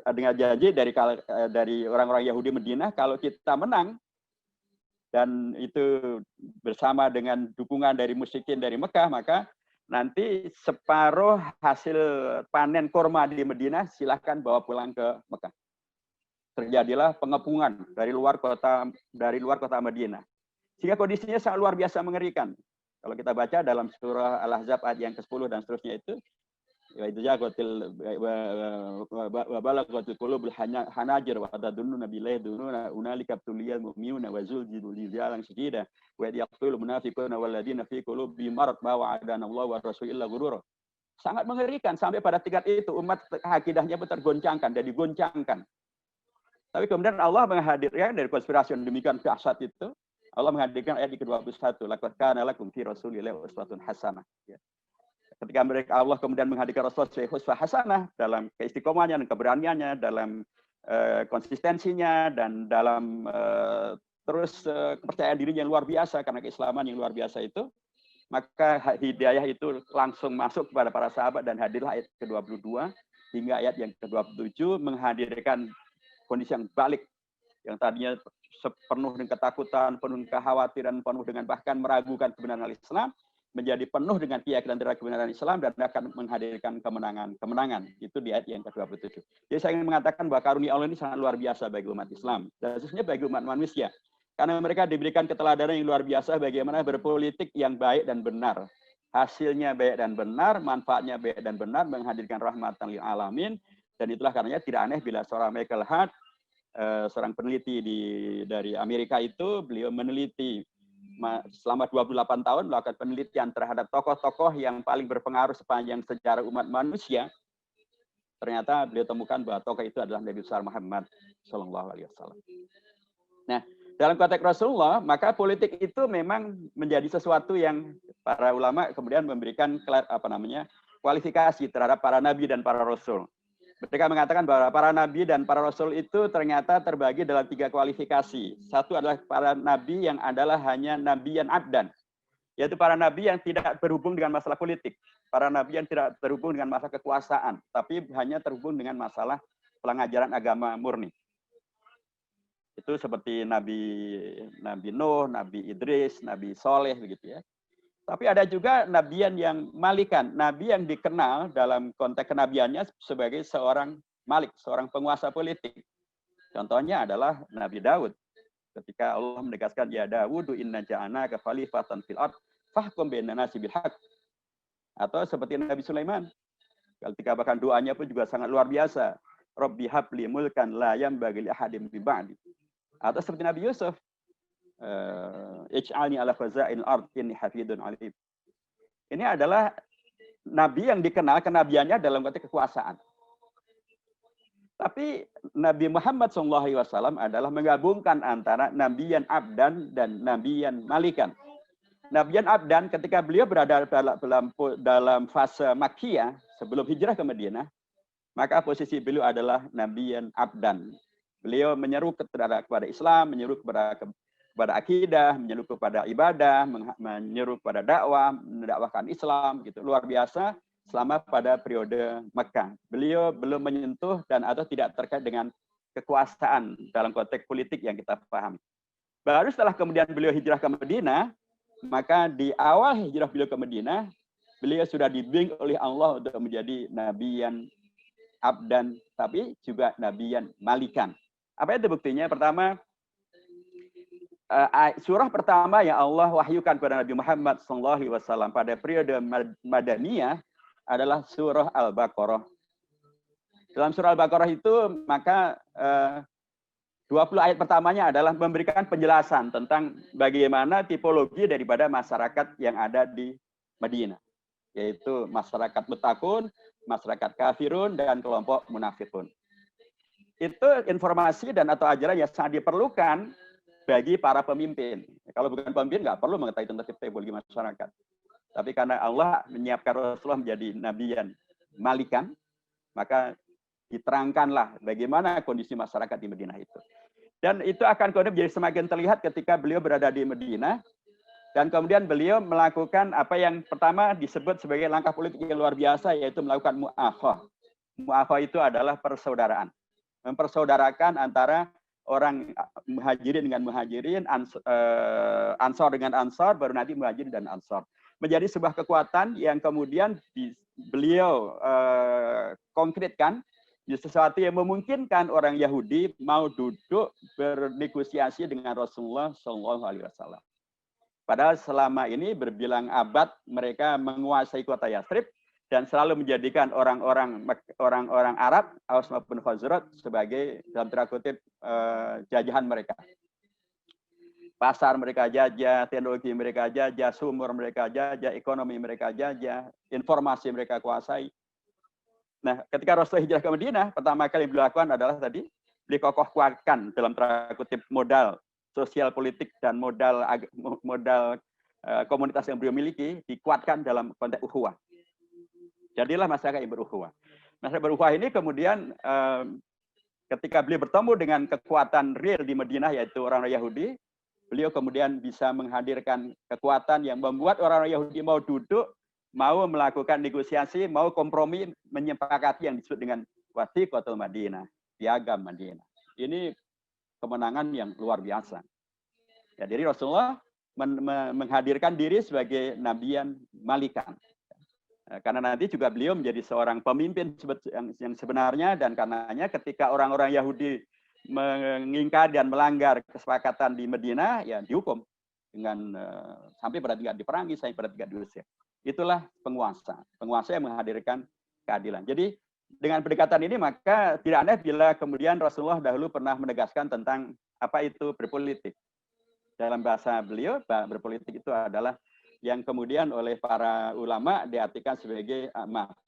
dengan janji dari orang-orang Yahudi Madinah, kalau kita menang dan itu bersama dengan dukungan dari musyrikin dari Mekah, maka nanti separuh hasil panen kurma di Madinah silahkan bawa pulang ke Mekah. Terjadilah pengepungan dari luar kota Madinah. Sehingga kondisinya sangat luar biasa mengerikan. Kalau kita baca dalam surah Al-Ahzab ayat yang ke-10 dan seterusnya itu, yaitu jagotil wa balaghatul qulubul hanajir wa tadununa billahi dununa unalika tuliyal mu'minuna wa zulzilul zilzalan syadida wa yaqtul munafiquna wal ladina fi qulubihim marad wa adana Allah wa rasulillah ghurur. Sangat mengerikan sampai pada tingkat itu umat akidahnya tergoncangkan dan digoncangkan. Tapi kemudian Allah menghadirkan dari konspirasi yang demikian dahsyat itu, Allah menghadirkan ayat ke-21, laqad kana lakum fi rasulillahi uswatun hasanah. Ketika Allah kemudian menghadirkan Rasulullah sebagai uswah hasanah dalam keistiqomahannya dan keberaniannya, dalam konsistensinya dan dalam kepercayaan dirinya yang luar biasa karena keislaman yang luar biasa itu, maka hidayah itu langsung masuk kepada para sahabat dan hadirlah ayat ke-22 hingga ayat yang ke-27 menghadirkan kondisi yang balik, yang tadinya penuh dengan ketakutan, penuh dengan kekhawatiran, penuh dengan bahkan meragukan kebenaran Islam, menjadi penuh dengan keyakinan terhadap kebenaran Islam dan akan menghadirkan kemenangan. Itu di ayat yang ke-27. Jadi saya ingin mengatakan bahwa karunia Allah ini sangat luar biasa bagi umat Islam, dan khususnya bagi umat manusia. Karena mereka diberikan keteladanan yang luar biasa bagaimana berpolitik yang baik dan benar. Hasilnya baik dan benar, manfaatnya baik dan benar, menghadirkan rahmatan lil alamin. Dan itulah karenanya tidak aneh bila seorang Michael Hart, seorang peneliti dari Amerika itu, beliau meneliti selama 28 tahun melakukan penelitian terhadap tokoh-tokoh yang paling berpengaruh sepanjang sejarah umat manusia. Ternyata beliau temukan bahwa tokoh itu adalah Nabi besar Muhammad SAW. Nah, dalam konteks Rasulullah, maka politik itu memang menjadi sesuatu yang para ulama kemudian memberikan kualifikasi terhadap para nabi dan para rasul. Mereka mengatakan bahwa para nabi dan para rasul itu ternyata terbagi dalam 3 kualifikasi. Satu adalah para nabi yang adalah hanya nabiyan abdan. yaitu para nabi yang tidak berhubung dengan masalah politik, para nabi yang tidak terhubung dengan masalah kekuasaan, tapi hanya terhubung dengan masalah pengajaran agama murni. Itu seperti Nabi Nuh, Nabi Idris, Nabi Soleh begitu ya. Tapi ada juga nabian yang malikan, nabi yang dikenal dalam konteks kenabiannya sebagai seorang malik, seorang penguasa politik. Contohnya adalah Nabi Daud. Ketika Allah menegaskan, ya Dawudu inna ja'alnaka khalifatan fil ard fahkum bainan nasi bil haq. Atau seperti Nabi Sulaiman. Ketika bahkan doanya pun juga sangat luar biasa. Rabbi habli mulkan la yambaghi li ahadin min ba'di. Atau seperti Nabi Yusuf. Ij'alni ala khazainil ard inni hafidun alim. Ini adalah nabi yang dikenal kenabiannya dalam konteks kekuasaan. Tapi Nabi Muhammad SAW adalah menggabungkan antara nabiyan abdan dan nabiyan malikan. Nabiyan abdan ketika beliau berada dalam fase Makkiyah sebelum hijrah ke Madinah, maka posisi beliau adalah nabiyan abdan. Beliau menyeru kepada Islam, menyeru kepada akidah, menyeru kepada ibadah, menyeru kepada dakwah, mendakwahkan Islam, gitu. Luar biasa. Selama pada periode Mekah. Beliau belum menyentuh dan atau tidak terkait dengan kekuasaan dalam konteks politik yang kita pahami. Baru setelah kemudian beliau hijrah ke Madinah, maka di awal hijrah beliau ke Madinah, beliau sudah dibimbing oleh Allah untuk menjadi nabiyan abdan, tapi juga nabiyan malikan. Apa itu buktinya? Pertama, surah pertama yang Allah wahyukan kepada Nabi Muhammad SAW pada periode Madaniyah adalah surah Al-Baqarah. Dalam surah Al-Baqarah itu maka 20 ayat pertamanya adalah memberikan penjelasan tentang bagaimana tipologi daripada masyarakat yang ada di Madinah, yaitu masyarakat mutakun, masyarakat kafirun, dan kelompok munafikun. Itu informasi dan atau ajaran yang sangat diperlukan bagi para pemimpin. Kalau bukan pemimpin nggak perlu mengetahui tentang tipologi masyarakat. Tapi karena Allah menyiapkan Rasulullah menjadi nabiyan malikan, maka diterangkanlah bagaimana kondisi masyarakat di Madinah itu. Dan itu akan kemudian menjadi semakin terlihat ketika beliau berada di Madinah, dan kemudian beliau melakukan apa yang pertama disebut sebagai langkah politik yang luar biasa, yaitu melakukan mu'akhah. Mu'akhah itu adalah persaudaraan. Mempersaudarakan antara orang muhajirin dengan muhajirin, ansor dengan ansor, baru nanti muhajirin dan ansor. Menjadi sebuah kekuatan yang kemudian beliau konkretkan di sesuatu yang memungkinkan orang Yahudi mau duduk bernegosiasi dengan Rasulullah SAW. Padahal selama ini berbilang abad mereka menguasai kota Yathrib dan selalu menjadikan orang-orang Arab, Aus maupun Khazraj sebagai dalam tanda kutip jajahan mereka. Pasar mereka jajah, teknologi mereka jajah, sumber mereka jajah, ekonomi mereka jajah, informasi mereka kuasai. Nah, ketika Rasulullah hijrah ke Madinah, pertama kali yang beliau lakukan adalah tadi, beliau kokohkan dalam tanda kutip modal sosial politik dan modal komunitas yang beliau miliki, dikuatkan dalam konteks ukhuwah. Jadilah masyarakat yang berukhuwah. Masyarakat berukhuwah ini kemudian ketika beliau bertemu dengan kekuatan real di Madinah, yaitu orang-orang Yahudi, beliau kemudian bisa menghadirkan kekuatan yang membuat orang-orang Yahudi mau duduk, mau melakukan negosiasi, mau kompromi, menyepakati yang disebut dengan Wathiqatul Madinah, piagam Madinah. Ini kemenangan yang luar biasa. Ya, jadi Rasulullah menghadirkan diri sebagai nabiyan malikan. Karena nanti juga beliau menjadi seorang pemimpin yang sebenarnya, dan karenanya ketika orang-orang Yahudi mengingkar dan melanggar kesepakatan di Madinah, ya dihukum dengan sampai pada tingkat diperangi, sampai pada tingkat diusir. Itulah penguasa yang menghadirkan keadilan. Jadi dengan pendekatan ini maka tidak aneh bila kemudian Rasulullah dahulu pernah menegaskan tentang apa itu berpolitik. Dalam bahasa beliau, berpolitik itu adalah yang kemudian oleh para ulama diartikan sebagai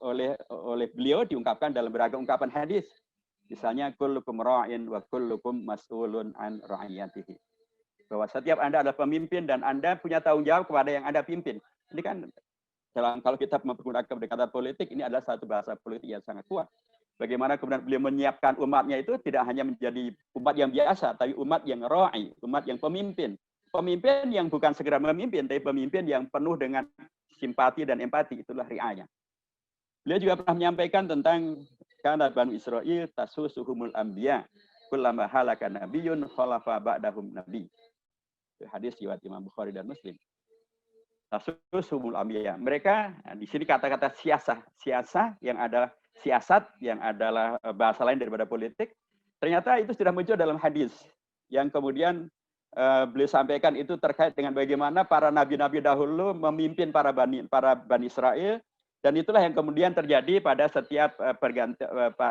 oleh beliau diungkapkan dalam beragam ungkapan hadis. Misalnya kullukum ra'in wa kullukum mas'ulun an ra'iyatihi. Bahwa setiap Anda adalah pemimpin dan Anda punya tanggung jawab kepada yang Anda pimpin. Ini kan kalau kita menggunakan pendekatan politik, ini adalah satu bahasa politik yang sangat kuat. Bagaimana kemudian beliau menyiapkan umatnya itu tidak hanya menjadi umat yang biasa, tapi umat yang ra'i, umat yang pemimpin. pemimpin yang bukan segera memimpin, tapi pemimpin yang penuh dengan simpati dan empati, itulah ri'ayah. Beliau juga pernah menyampaikan tentang kana Banu Israil tasusuhumul anbiya kullama halaka nabiyyun khalafa ba'dahum nabi. Hadis riwayat Imam Bukhari dan Muslim. Tasusuhumul anbiya. Mereka, di sini kata-kata siasah yang adalah siasat, yang adalah bahasa lain daripada politik, ternyata itu sudah muncul dalam hadis yang kemudian beliau sampaikan itu terkait dengan bagaimana para nabi-nabi dahulu memimpin para Bani Israel, dan itulah yang kemudian terjadi pada setiap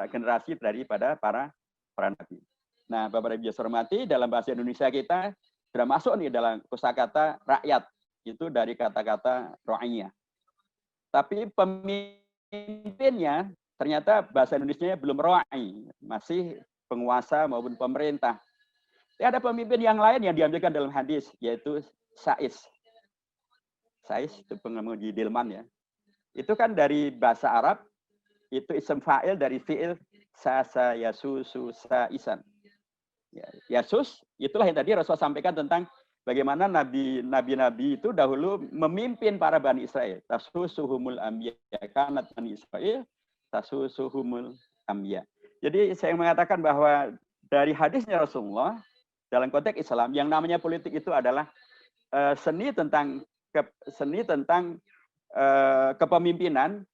generasi daripada para nabi. Nah, Bapak Ibu yang saya hormati, dalam bahasa Indonesia kita sudah masuk nih dalam kosakata rakyat, itu dari kata-kata ra'iyah. Tapi pemimpinnya ternyata bahasa Indonesianya belum ra'i, masih penguasa maupun pemerintah. Ada pemimpin yang lain yang diambilkan dalam hadis, yaitu Sais. Sais itu pengemudi delman ya. Itu kan dari bahasa Arab, itu ism fa'il dari fi'il sasa yasusu saisan. Ya, yasus, itulah yang tadi Rasul sampaikan tentang bagaimana nabi-nabi itu dahulu memimpin para Bani Israel. Tasusuhumul anbiya, kanat Bani Israel, tasusuhumul anbiya. Jadi saya mengatakan bahwa dari hadisnya Rasulullah, dalam konteks Islam, yang namanya politik itu adalah seni tentang kepemimpinan,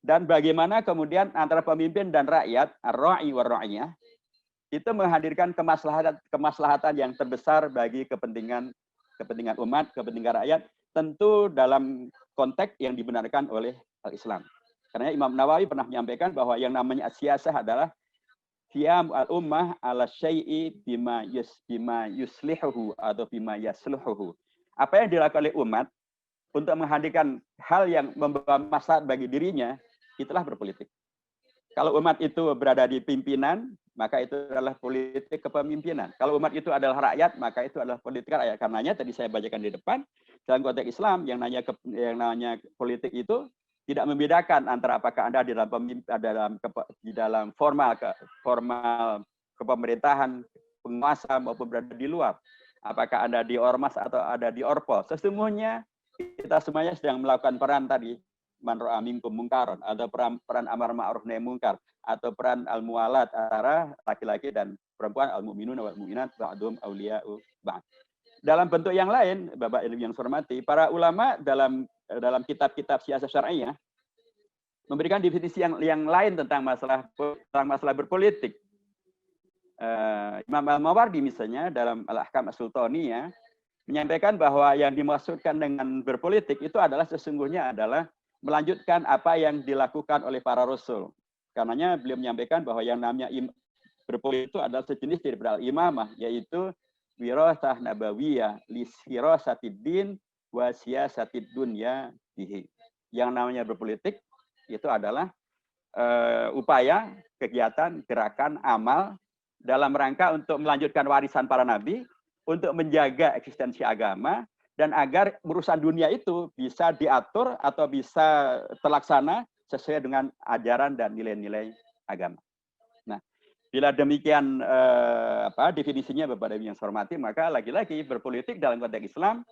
dan bagaimana kemudian antara pemimpin dan rakyat, ar-ra'i wa ra'iyah, itu menghadirkan kemaslahatan yang terbesar bagi kepentingan umat, kepentingan rakyat, tentu dalam konteks yang dibenarkan oleh Islam. Karena Imam Nawawi pernah menyampaikan bahwa yang namanya siasah adalah qiyam al-ummah ala syai'i bima yuslihuhu atau bima yasluhuhu. Apa yang dilakukan oleh umat untuk menghadirkan hal yang membawa maslahat bagi dirinya, itulah berpolitik. Kalau umat itu berada di pimpinan, maka itu adalah politik kepemimpinan. Kalau umat itu adalah rakyat, maka itu adalah politik rakyat. Karenanya tadi saya bacakan di depan, dalam konteks Islam yang namanya politik itu tidak membedakan antara apakah Anda di dalam formal kepemerintahan, penguasa maupun berada di luar. Apakah Anda di ormas atau ada di orpol. Sesungguhnya kita semuanya sedang melakukan peran tadi, man ra'a minkum mungkaron, atau peran amar ma'ruf nahi munkar, atau peran al-muwalat antara laki-laki dan perempuan, al-mu'minun wal mu'minat ba'dhum awliya'u ba'd. Dalam bentuk yang lain, Bapak Ibu yang saya hormati, para ulama dalam kitab-kitab siasah syar'iyah memberikan definisi yang lain tentang masalah berpolitik. Imam Al-Mawardi misalnya dalam Al-Ahkam As-Sultaniyah menyampaikan bahwa yang dimaksudkan dengan berpolitik itu adalah sesungguhnya adalah melanjutkan apa yang dilakukan oleh para rasul. Karenanya beliau menyampaikan bahwa yang namanya berpolitik itu adalah sejenis daripada imamah, yaitu wirasah nabawiyah lisirasatid din wa siyasatid dunya bihi. Yang namanya berpolitik itu adalah upaya, kegiatan, gerakan, amal dalam rangka untuk melanjutkan warisan para nabi, untuk menjaga eksistensi agama, dan agar urusan dunia itu bisa diatur atau bisa terlaksana sesuai dengan ajaran dan nilai-nilai agama. Nah, bila demikian definisinya Bapak Ibu yang saya hormati, maka lagi-lagi berpolitik dalam konteks Islam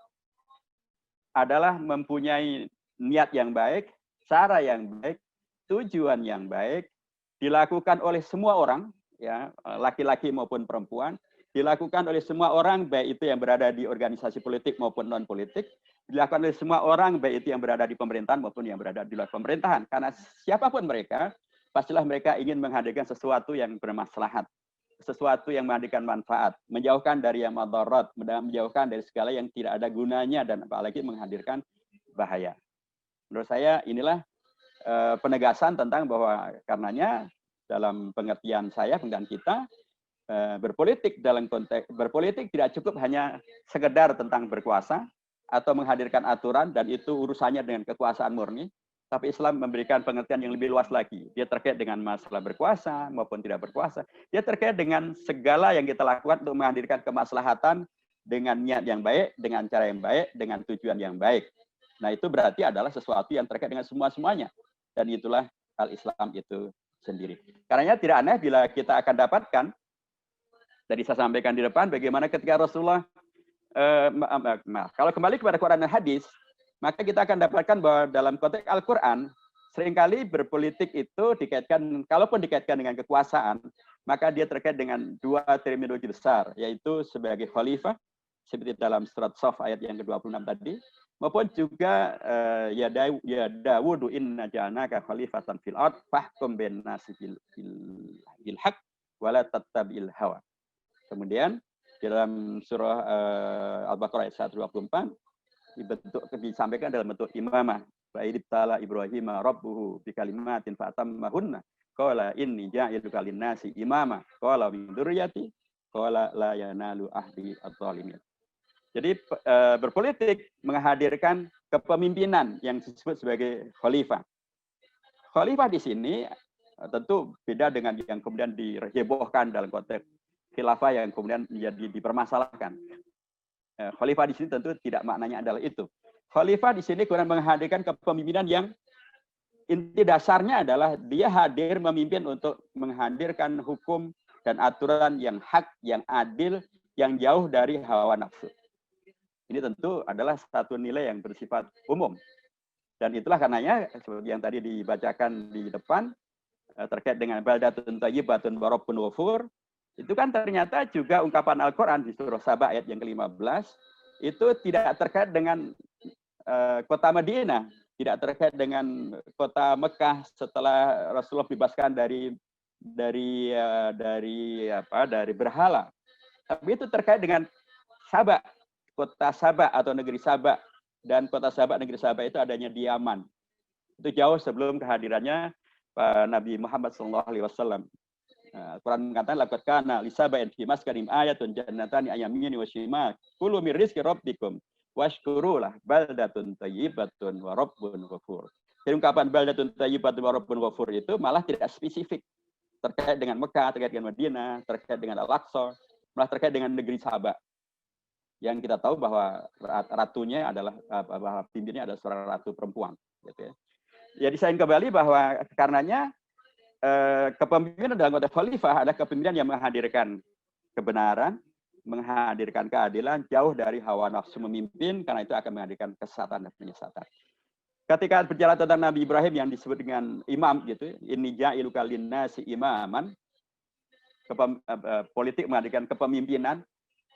adalah mempunyai niat yang baik, cara yang baik, tujuan yang baik, dilakukan oleh semua orang, ya, laki-laki maupun perempuan, dilakukan oleh semua orang, baik itu yang berada di organisasi politik maupun non-politik, dilakukan oleh semua orang, baik itu yang berada di pemerintahan maupun yang berada di luar pemerintahan. Karena siapapun mereka, pastilah mereka ingin menghadirkan sesuatu yang bermaslahat, sesuatu yang menghadirkan manfaat, menjauhkan dari yang madarat, menjauhkan dari segala yang tidak ada gunanya, dan apalagi menghadirkan bahaya. Menurut saya inilah penegasan tentang bahwa karenanya dalam pengertian kita, berpolitik dalam konteks berpolitik tidak cukup hanya sekedar tentang berkuasa atau menghadirkan aturan dan itu urusannya dengan kekuasaan murni, tapi Islam memberikan pengertian yang lebih luas lagi. Dia terkait dengan masalah berkuasa maupun tidak berkuasa. Dia terkait dengan segala yang kita lakukan untuk menghadirkan kemaslahatan dengan niat yang baik, dengan cara yang baik, dengan tujuan yang baik. Nah, itu berarti adalah sesuatu yang terkait dengan semua-semuanya. Dan itulah al-Islam itu sendiri. Karenanya tidak aneh bila kita akan dapatkan, tadi saya sampaikan di depan, bagaimana ketika Rasulullah Kalau kembali kepada Quran dan hadis, maka kita akan dapatkan bahwa dalam konteks Al-Quran, seringkali berpolitik itu dikaitkan, kalaupun dikaitkan dengan kekuasaan, maka dia terkait dengan dua terminologi besar, yaitu sebagai khalifah, seperti dalam surat Shaf ayat yang ke-26 tadi, maupun juga ya Dawudu inna ja'alnaka khalifatan fil ard fahkum bin nasi bil haq wala tattabi'il hawa. Kemudian dalam surah Al-Baqarah ayat 124 disampaikan dalam bentuk imamah. Wa idtala Ibrahim rabbuhu bi kalimatin fa atammahunna qala inni ja'iluka lin-nasi imama qala min dzurriyyati qala la yanalu ahdi adh-dhalimin. Jadi berpolitik menghadirkan kepemimpinan yang disebut sebagai khalifah. Khalifah di sini tentu beda dengan yang kemudian dihebohkan dalam konteks khilafah yang kemudian menjadi dipermasalahkan. Khalifah di sini tentu tidak maknanya adalah itu. Khalifah di sini kemudian menghadirkan kepemimpinan yang inti dasarnya adalah dia hadir memimpin untuk menghadirkan hukum dan aturan yang hak, yang adil, yang jauh dari hawa nafsu. Ini tentu adalah satu nilai yang bersifat umum. Dan itulah karenanya seperti yang tadi dibacakan di depan terkait dengan baldatun thayyibatun wa rabbun ghafur, itu kan ternyata juga ungkapan Al-Quran di surah Saba ayat yang ke-15 itu tidak terkait dengan kota Madinah, tidak terkait dengan kota Mekah setelah Rasulullah bebaskan dari berhala. Tapi itu terkait dengan Saba, kota Saba atau negeri Saba, dan kota Saba, negeri Saba itu adanya di Yaman. Itu jauh sebelum kehadirannya Nabi Muhammad SAW. Al-Quran mengatakan laqad kana li sab'in fi maskanim ayatun jannatani ayamini wa shimal kulu min rizqi rabbikum washkuru lah baldatun thayyibatun wa rabbun ghafur. Jadi ungkapan baldatun thayyibatun wa rabbun ghafur itu malah tidak spesifik terkait dengan Mekah, terkait dengan Madinah, terkait dengan Al-Aqsa, malah terkait dengan negeri Saba. Yang kita tahu bahwa ratunya adalah bahwa pimpinnya adalah seorang ratu perempuan, gitu ya. Ya disain kembali bahwa karenanya kepemimpinan dalam konteks khalifah adalah kepemimpinan yang menghadirkan kebenaran, menghadirkan keadilan, jauh dari hawa nafsu memimpin, karena itu akan menghadirkan kesesatan dan penyesatan. Ketika berjalan tentang Nabi Ibrahim yang disebut dengan imam, gitu, inni ja'iluka lin-nasi imaman, politik menghadirkan kepemimpinan.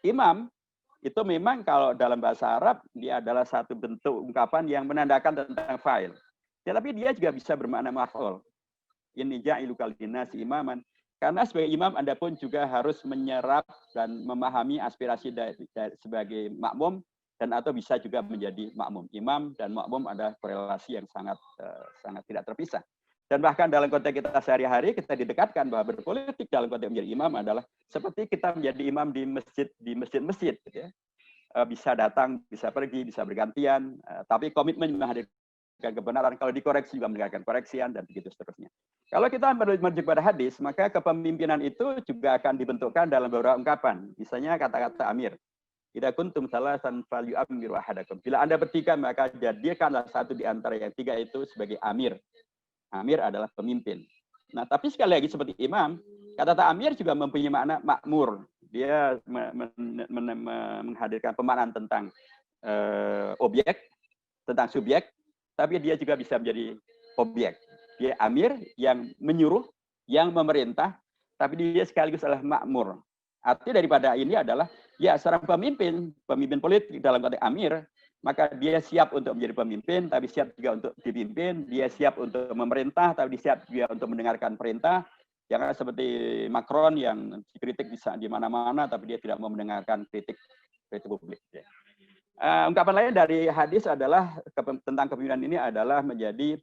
Imam itu memang kalau dalam bahasa Arab dia adalah satu bentuk ungkapan yang menandakan tentang fa'il. Tetapi dia juga bisa bermakna maf'ul. Inni ja'iluka lin-nasi imaman. Karena sebagai imam Anda pun juga harus menyerap dan memahami aspirasi dari sebagai makmum dan atau bisa juga menjadi makmum. Imam dan makmum ada korelasi yang sangat tidak terpisah. Dan bahkan dalam konteks kita sehari-hari kita didekatkan bahwa berpolitik dalam konteks menjadi imam adalah seperti kita menjadi imam di masjid-masjid, gitu ya. Bisa datang, bisa pergi, bisa bergantian, tapi komitmen menghadirkan kebenaran, kalau dikoreksi juga mendengarkan koreksian dan begitu seterusnya. Kalau kita merujuk pada hadis, maka kepemimpinan itu juga akan dibentukkan dalam beberapa ungkapan. Misalnya kata-kata amir. Idza kuntum salasan falyu'ammiru ahadakum. Bila Anda bertiga, maka jadikanlah satu di antara yang tiga itu sebagai amir. Amir adalah pemimpin. Nah, tapi sekali lagi seperti imam, kata-kata amir juga mempunyai makna makmur. Dia menghadirkan pemaknaan tentang objek, tentang subjek, tapi dia juga bisa menjadi objek. Dia amir yang menyuruh, yang memerintah, tapi dia sekaligus adalah makmur. Arti daripada ini adalah, ya seorang pemimpin politik dalam konteks amir, maka dia siap untuk menjadi pemimpin, tapi siap juga untuk dipimpin, dia siap untuk memerintah, tapi dia siap juga untuk mendengarkan perintah. Jangan seperti Macron yang dikritik di mana-mana, tapi dia tidak mau mendengarkan kritik publik. Ungkapan lain dari hadis adalah tentang kepemimpinan ini adalah menjadi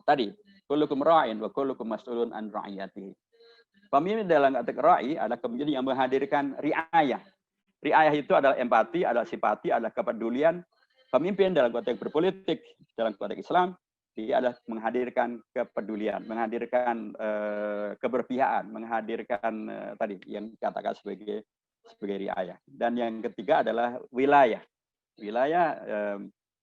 tadi kullukum ra'in wa kullukum mas'ulun an ra'iyatihi. Pemimpin dalam konteks ra'i adalah kepemimpinan yang menghadirkan riayah. Riayah itu adalah empati, adalah simpati, adalah kepedulian. Pemimpin dalam konteks berpolitik, dalam konteks Islam, dia adalah menghadirkan kepedulian, menghadirkan keberpihakan, menghadirkan tadi yang dikatakan sebagai riayah. Dan yang ketiga adalah wilayah. Wilayah,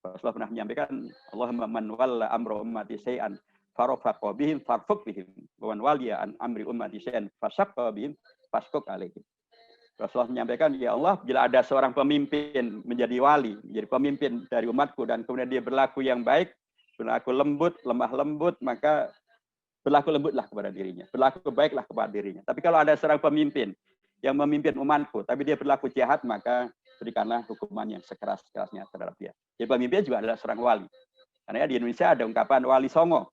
Rasulullah pernah menyampaikan, Allahumma man walla amra ummati syai'an farafaqqa bihim farfuq bihim wa man waliya an amri ummati syai'an fasaqqa bihim fasquq alaihim. Rasulullah menyampaikan, ya Allah, bila ada seorang pemimpin menjadi wali, menjadi pemimpin dari umatku, dan kemudian dia berlaku yang baik, berlaku lembut, lemah lembut, maka berlaku lembutlah kepada dirinya, berlaku baiklah kepada dirinya. Tapi kalau ada seorang pemimpin yang memimpin umatku, tapi dia berlaku jahat, maka berikanlah hukuman yang sekeras-kerasnya terhadap dia. Jadi pemimpin juga adalah seorang wali. Karena di Indonesia ada ungkapan wali songo.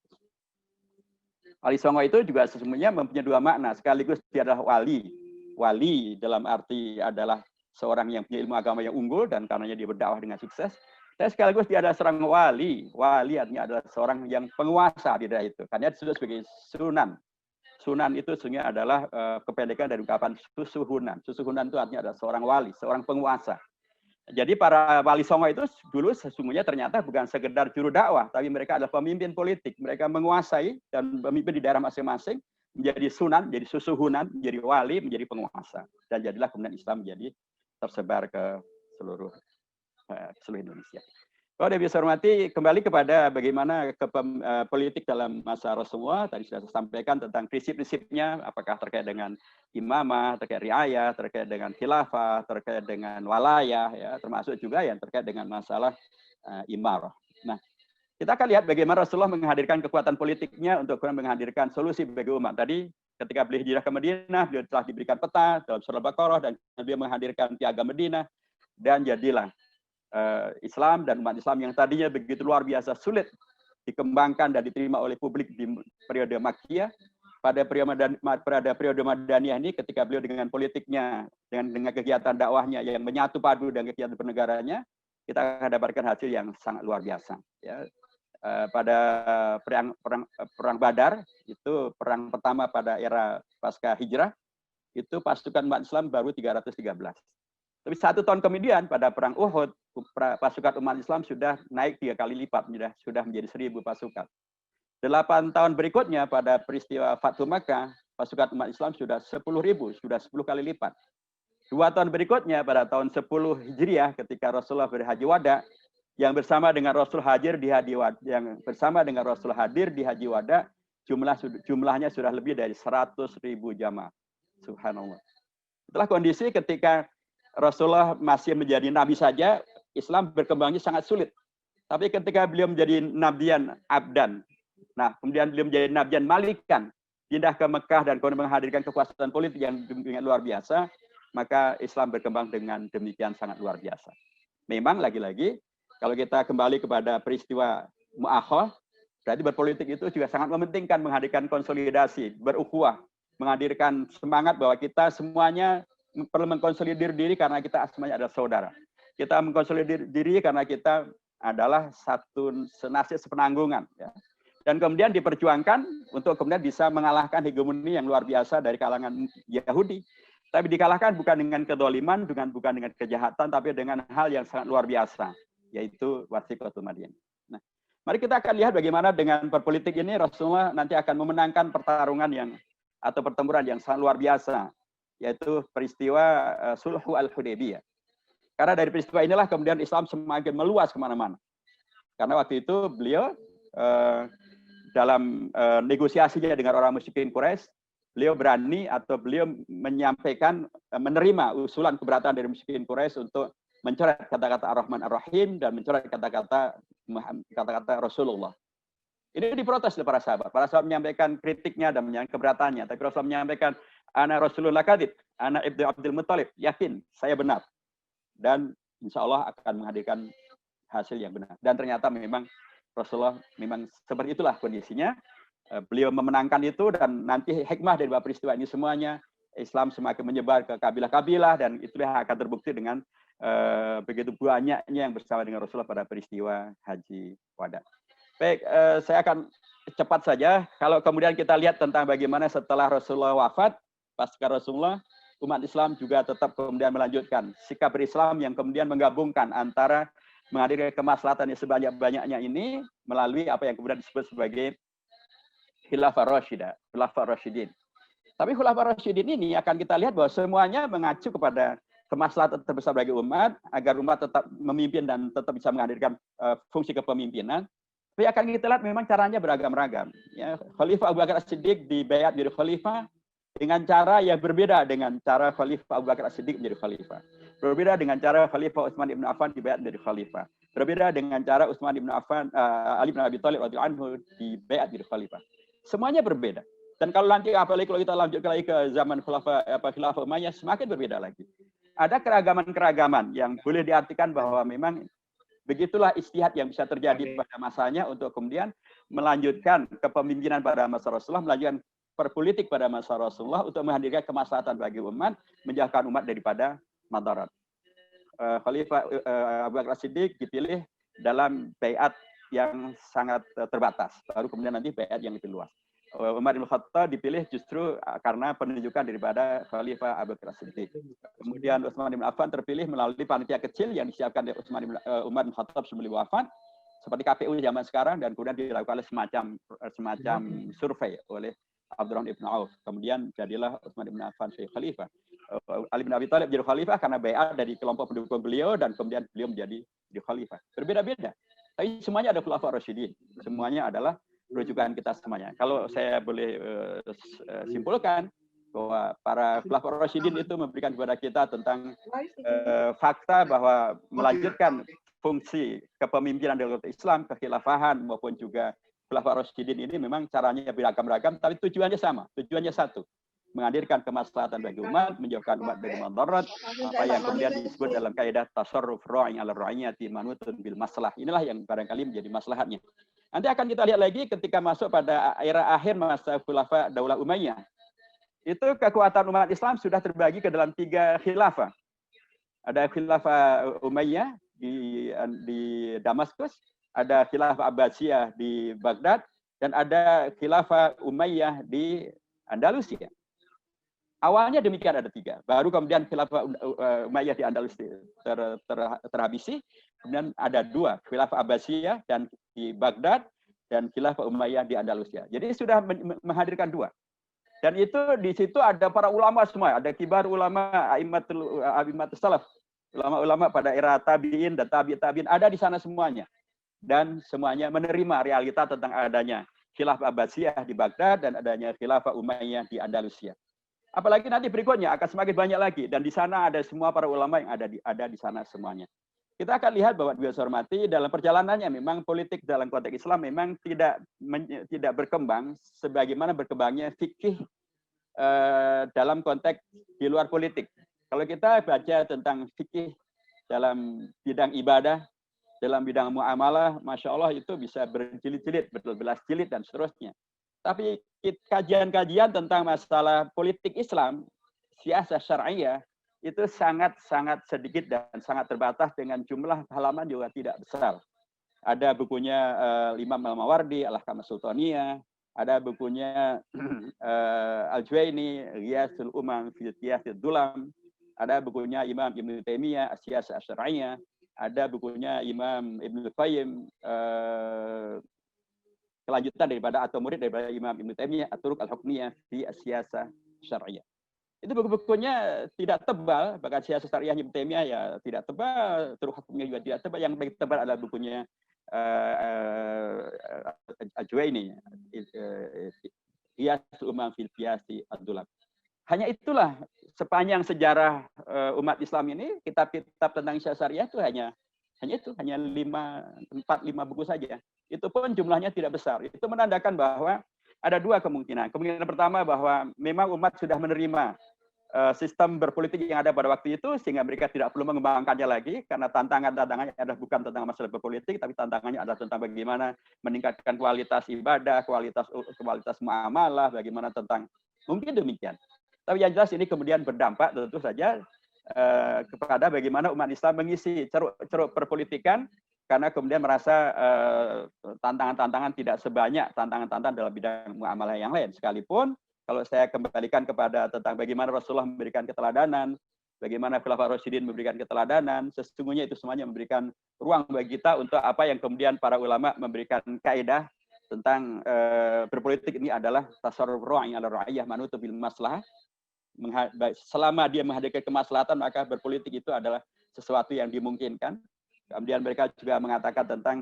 Wali songo itu juga sesungguhnya mempunyai dua makna. Sekaligus dia adalah wali. Wali dalam arti adalah seorang yang punya ilmu agama yang unggul dan karenanya dia berdakwah dengan sukses. Dan sekaligus dia adalah seorang wali. Wali artinya adalah seorang yang penguasa di daerah itu. Karena disebut sebagai sunan. Sunan itu sesungguhnya adalah kependekan dari ungkapan susuhunan. Susuhunan itu artinya adalah seorang wali, seorang penguasa. Jadi para wali songo itu dulu sesungguhnya ternyata bukan sekedar juru dakwah, tapi mereka adalah pemimpin politik. Mereka menguasai dan memimpin di daerah masing-masing, menjadi sunan, menjadi susuhunan, menjadi wali, menjadi penguasa. Dan jadilah kemudian Islam menjadi tersebar ke seluruh Indonesia. Kalau dia bisa hormati, kembali kepada bagaimana politik dalam masa Rasulullah, tadi sudah saya sampaikan tentang prinsip-prinsipnya, apakah terkait dengan imamah, terkait riayah, terkait dengan khilafah, terkait dengan walayah, ya, termasuk juga yang terkait dengan masalah imarah. Nah, kita akan lihat bagaimana Rasulullah menghadirkan kekuatan politiknya untuk menghadirkan solusi bagi umat. Tadi ketika beliau hijrah ke Madinah, beliau telah diberikan peta dalam surah Al-Baqarah, dan beliau menghadirkan piagam Madinah, dan jadilah Islam dan umat Islam yang tadinya begitu luar biasa sulit dikembangkan dan diterima oleh publik di periode Makkiyah. Pada periode Madaniyah ini, ketika beliau dengan politiknya, dengan kegiatan dakwahnya yang menyatu padu dengan kegiatan bernegaraannya, kita akan dapatkan hasil yang sangat luar biasa. Ya. Pada perang Badar, itu perang pertama pada era pasca hijrah, itu pasukan umat Islam baru 313. Tapi 1 tahun kemudian pada perang Uhud, pasukan umat Islam sudah naik 3 kali lipat, sudah menjadi 1.000 pasukan. 8 tahun berikutnya pada peristiwa Fathu Makkah, pasukan umat Islam sudah 10.000, sudah 10 kali lipat. 2 tahun berikutnya pada tahun 10 Hijriah ketika Rasulullah berhaji wada, yang bersama dengan Rasul hadir di Haji Wada, jumlahnya sudah lebih dari 100.000 jamaah. Subhanallah. Itulah kondisi ketika Rasulullah masih menjadi nabi saja, Islam berkembangnya sangat sulit. Tapi ketika beliau menjadi nabiyan abdan, nah kemudian beliau menjadi nabiyan malikan, pindah ke Mekah dan kemudian menghadirkan kekuasaan politik yang luar biasa, maka Islam berkembang dengan demikian sangat luar biasa. Memang lagi-lagi, kalau kita kembali kepada peristiwa Mu'akhah, berarti berpolitik itu juga sangat mementingkan menghadirkan konsolidasi, berukhuwah, menghadirkan semangat bahwa kita semuanya perlu mengkonsolidir diri karena kita semuanya adalah saudara. Kita mengkonsolidir diri karena kita adalah satu senasib sepenanggungan. Ya. Dan kemudian diperjuangkan untuk kemudian bisa mengalahkan hegemoni yang luar biasa dari kalangan Yahudi. Tapi dikalahkan bukan dengan kedoliman, bukan dengan kejahatan, tapi dengan hal yang sangat luar biasa, yaitu Wasiqatul Madinah. Nah, mari kita akan lihat bagaimana dengan berpolitik ini Rasulullah nanti akan memenangkan pertarungan atau pertempuran yang sangat luar biasa, yaitu peristiwa Sulhu Al-Hudaybiyah. Karena dari peristiwa inilah kemudian Islam semakin meluas kemana-mana. Karena waktu itu beliau dalam negosiasinya dengan orang musyrikin Quraisy, beliau berani atau beliau menyampaikan, menerima usulan keberatan dari musyrikin Quraisy untuk mencoret kata-kata Ar-Rahman Ar-Rahim dan mencoret kata-kata Rasulullah. Ini diprotes oleh para sahabat. Para sahabat menyampaikan kritiknya dan menyampaikan keberatannya. Tapi Rasulullah menyampaikan, Ana Rasulullah kadib, Ana Ibnu Abdul Muttalib, yakin saya benar. Dan insya Allah akan menghadirkan hasil yang benar. Dan ternyata memang Rasulullah memang seperti itulah kondisinya. Beliau memenangkan itu dan nanti hikmah dari peristiwa ini semuanya, Islam semakin menyebar ke kabilah-kabilah dan itulah akan terbukti dengan begitu banyaknya yang bersama dengan Rasulullah pada peristiwa Haji Wada. Baik, saya akan cepat saja. Kalau kemudian kita lihat tentang bagaimana setelah Rasulullah wafat, pasca Rasulullah, umat Islam juga tetap kemudian melanjutkan sikap berislam yang kemudian menggabungkan antara menghadirkan kemaslahatan yang sebanyak-banyaknya ini melalui apa yang kemudian disebut sebagai Khilafah Rasyidah, Khilafah Rasyidin. Tapi Khilafah Rasyidin ini akan kita lihat bahwa semuanya mengacu kepada kemaslahatan terbesar bagi umat, agar umat tetap memimpin dan tetap bisa menghadirkan fungsi kepemimpinan. Tapi akan kita lihat memang caranya beragam-ragam. Ya, Khalifah Abu Bakar As-Siddiq dibayat jadi khalifah, dengan cara yang berbeda dengan cara Khalifah Abu Bakar As-Siddiq menjadi khalifah. Berbeda dengan cara Khalifah Utsman ibn Affan dibaiat menjadi khalifah. Berbeda dengan cara Utsman ibn Affan, Ali bin Abi Thalib radhiyallahu anhu dibaiat menjadi khalifah. Semuanya berbeda. Dan kalau nanti apalagi kalau kita lanjut lagi ke zaman Khilafah Umayyah, semakin berbeda lagi. Ada keragaman-keragaman yang boleh diartikan bahwa memang begitulah istihad yang bisa terjadi pada masanya untuk kemudian melanjutkan kepemimpinan pada masa Rasulullah, melanjutkan perpolitik pada masa Rasulullah untuk menghadirkan kemaslahatan bagi umat, menjauhkan umat daripada madarat. Khalifah Abu Bakar As-Siddiq dipilih dalam baiat yang sangat terbatas, baru kemudian nanti baiat yang lebih luas. Umar bin Khattab dipilih justru karena penunjukan daripada Khalifah Abu Bakar As-Siddiq. Kemudian Utsman bin Affan terpilih melalui panitia kecil yang disiapkan oleh Umar bin Khattab sebelum wafat, seperti KPU zaman sekarang, dan kemudian dilakukan oleh semacam survei oleh Abdurrahman ibn Auf. Kemudian jadilah Utsman bin Affan sebagai khalifah. Ali bin Abi Thalib jadi khalifah karena baiat dari kelompok pendukung beliau, dan kemudian beliau menjadi khalifah. Berbeda-beda. Tapi semuanya ada khulafa rasyidin. Semuanya adalah rujukan kita semuanya. Kalau saya boleh simpulkan bahwa para khulafa rasyidin itu memberikan kepada kita tentang fakta bahwa melanjutkan fungsi kepemimpinan dalam Islam, kekhilafahan maupun juga khulafa rasyidin ini memang caranya beragam-ragam, tapi tujuannya sama, tujuannya satu, menghadirkan kemaslahatan bagi umat, menjauhkan umat dari madarat, apa yang kemudian disebut dalam kaidah tasarruf ra'i 'ala ra'iyati manutun bil maslah. Inilah yang barangkali menjadi maslahatnya. Nanti akan kita lihat lagi ketika masuk pada era akhir masa khilafah Daulah Umayyah. Itu kekuatan umat Islam sudah terbagi ke dalam 3 khilafah. Ada khilafah Umayyah di Damaskus, ada khilafah Abbasiyah di Baghdad, dan ada khilafah Umayyah di Andalusia. Awalnya demikian ada 3. Baru kemudian khilafah Umayyah di Andalusia terhabisi. Kemudian ada 2, khilafah Abbasiyah dan di Baghdad, dan khilafah Umayyah di Andalusia. Jadi sudah menghadirkan 2. Dan itu di situ ada para ulama semua, ada kibar ulama a'immatus salaf, ulama-ulama pada era tabi'in dan tabi'in ada di sana semuanya. Dan semuanya menerima realita tentang adanya khilafah Abbasiyah di Baghdad dan adanya khilafah Umayyah di Andalusia. Apalagi nanti berikutnya akan semakin banyak lagi, dan di sana ada semua para ulama yang ada di sana semuanya. Kita akan lihat bahwa Beliau hormati dalam perjalanannya memang politik dalam konteks Islam memang tidak berkembang sebagaimana berkembangnya fikih dalam konteks di luar politik. Kalau kita baca tentang fikih dalam bidang ibadah, dalam bidang muamalah, masya Allah itu bisa berjilid-jilid, berbelas jilid dan seterusnya. Tapi kajian-kajian tentang masalah politik Islam, siasah syar'iyah, itu sangat-sangat sedikit dan sangat terbatas dengan jumlah halaman juga tidak besar. Ada bukunya Imam Al-Mawardi, Al-Ahkam As-Sultaniyah, ada bukunya Al-Juwaini, Ghiyasul Umam fi Qiyasid Dulam, ada bukunya Imam Ibnu Taimiyah, As-Siyasah Asy-Syar'iyyah, ada bukunya Imam Ibnu Qayyim, kelanjutan daripada atau murid daripada Imam Ibnu Taimiyah, At-Turuq Al-Hukmiyah fi As-Siyasah Asy-Syar'iyyah. Itu buku-bukunya tidak tebal, bahkan Siyasah Syar'iyyah Ibnu Taimiyah ya tidak tebal, Turuq Hukmiyah juga tidak tebal. Yang paling tebal adalah bukunya Al-Juwaini, Ghiyasul Umam fil Qiyasi Ad-Dulam. Hanya itulah sepanjang sejarah umat Islam ini, kitab-kitab tentang syariah itu hanya 4-5 buku saja. Itu pun jumlahnya tidak besar. Itu menandakan bahwa ada 2 kemungkinan. Kemungkinan pertama bahwa memang umat sudah menerima sistem berpolitik yang ada pada waktu itu, sehingga mereka tidak perlu mengembangkannya lagi, karena tantangannya adalah bukan tentang masalah berpolitik, tapi tantangannya adalah tentang bagaimana meningkatkan kualitas ibadah, kualitas muamalah, bagaimana tentang mungkin demikian. Tapi yang jelas ini kemudian berdampak tentu saja kepada bagaimana umat Islam mengisi ceruk perpolitikan, karena kemudian merasa tantangan-tantangan tidak sebanyak tantangan-tantangan dalam bidang muamalah yang lain. Sekalipun kalau saya kembalikan kepada tentang bagaimana Rasulullah memberikan keteladanan, bagaimana Khulafaur Rasyidin memberikan keteladanan, sesungguhnya itu semuanya memberikan ruang bagi kita untuk apa yang kemudian para ulama memberikan kaidah tentang berpolitik ini adalah tasarruf ra'i 'ala ra'iyah manutu bil maslahah. Selama dia menghadirkan kemaslahatan, maka berpolitik itu adalah sesuatu yang dimungkinkan. Kemudian mereka juga mengatakan tentang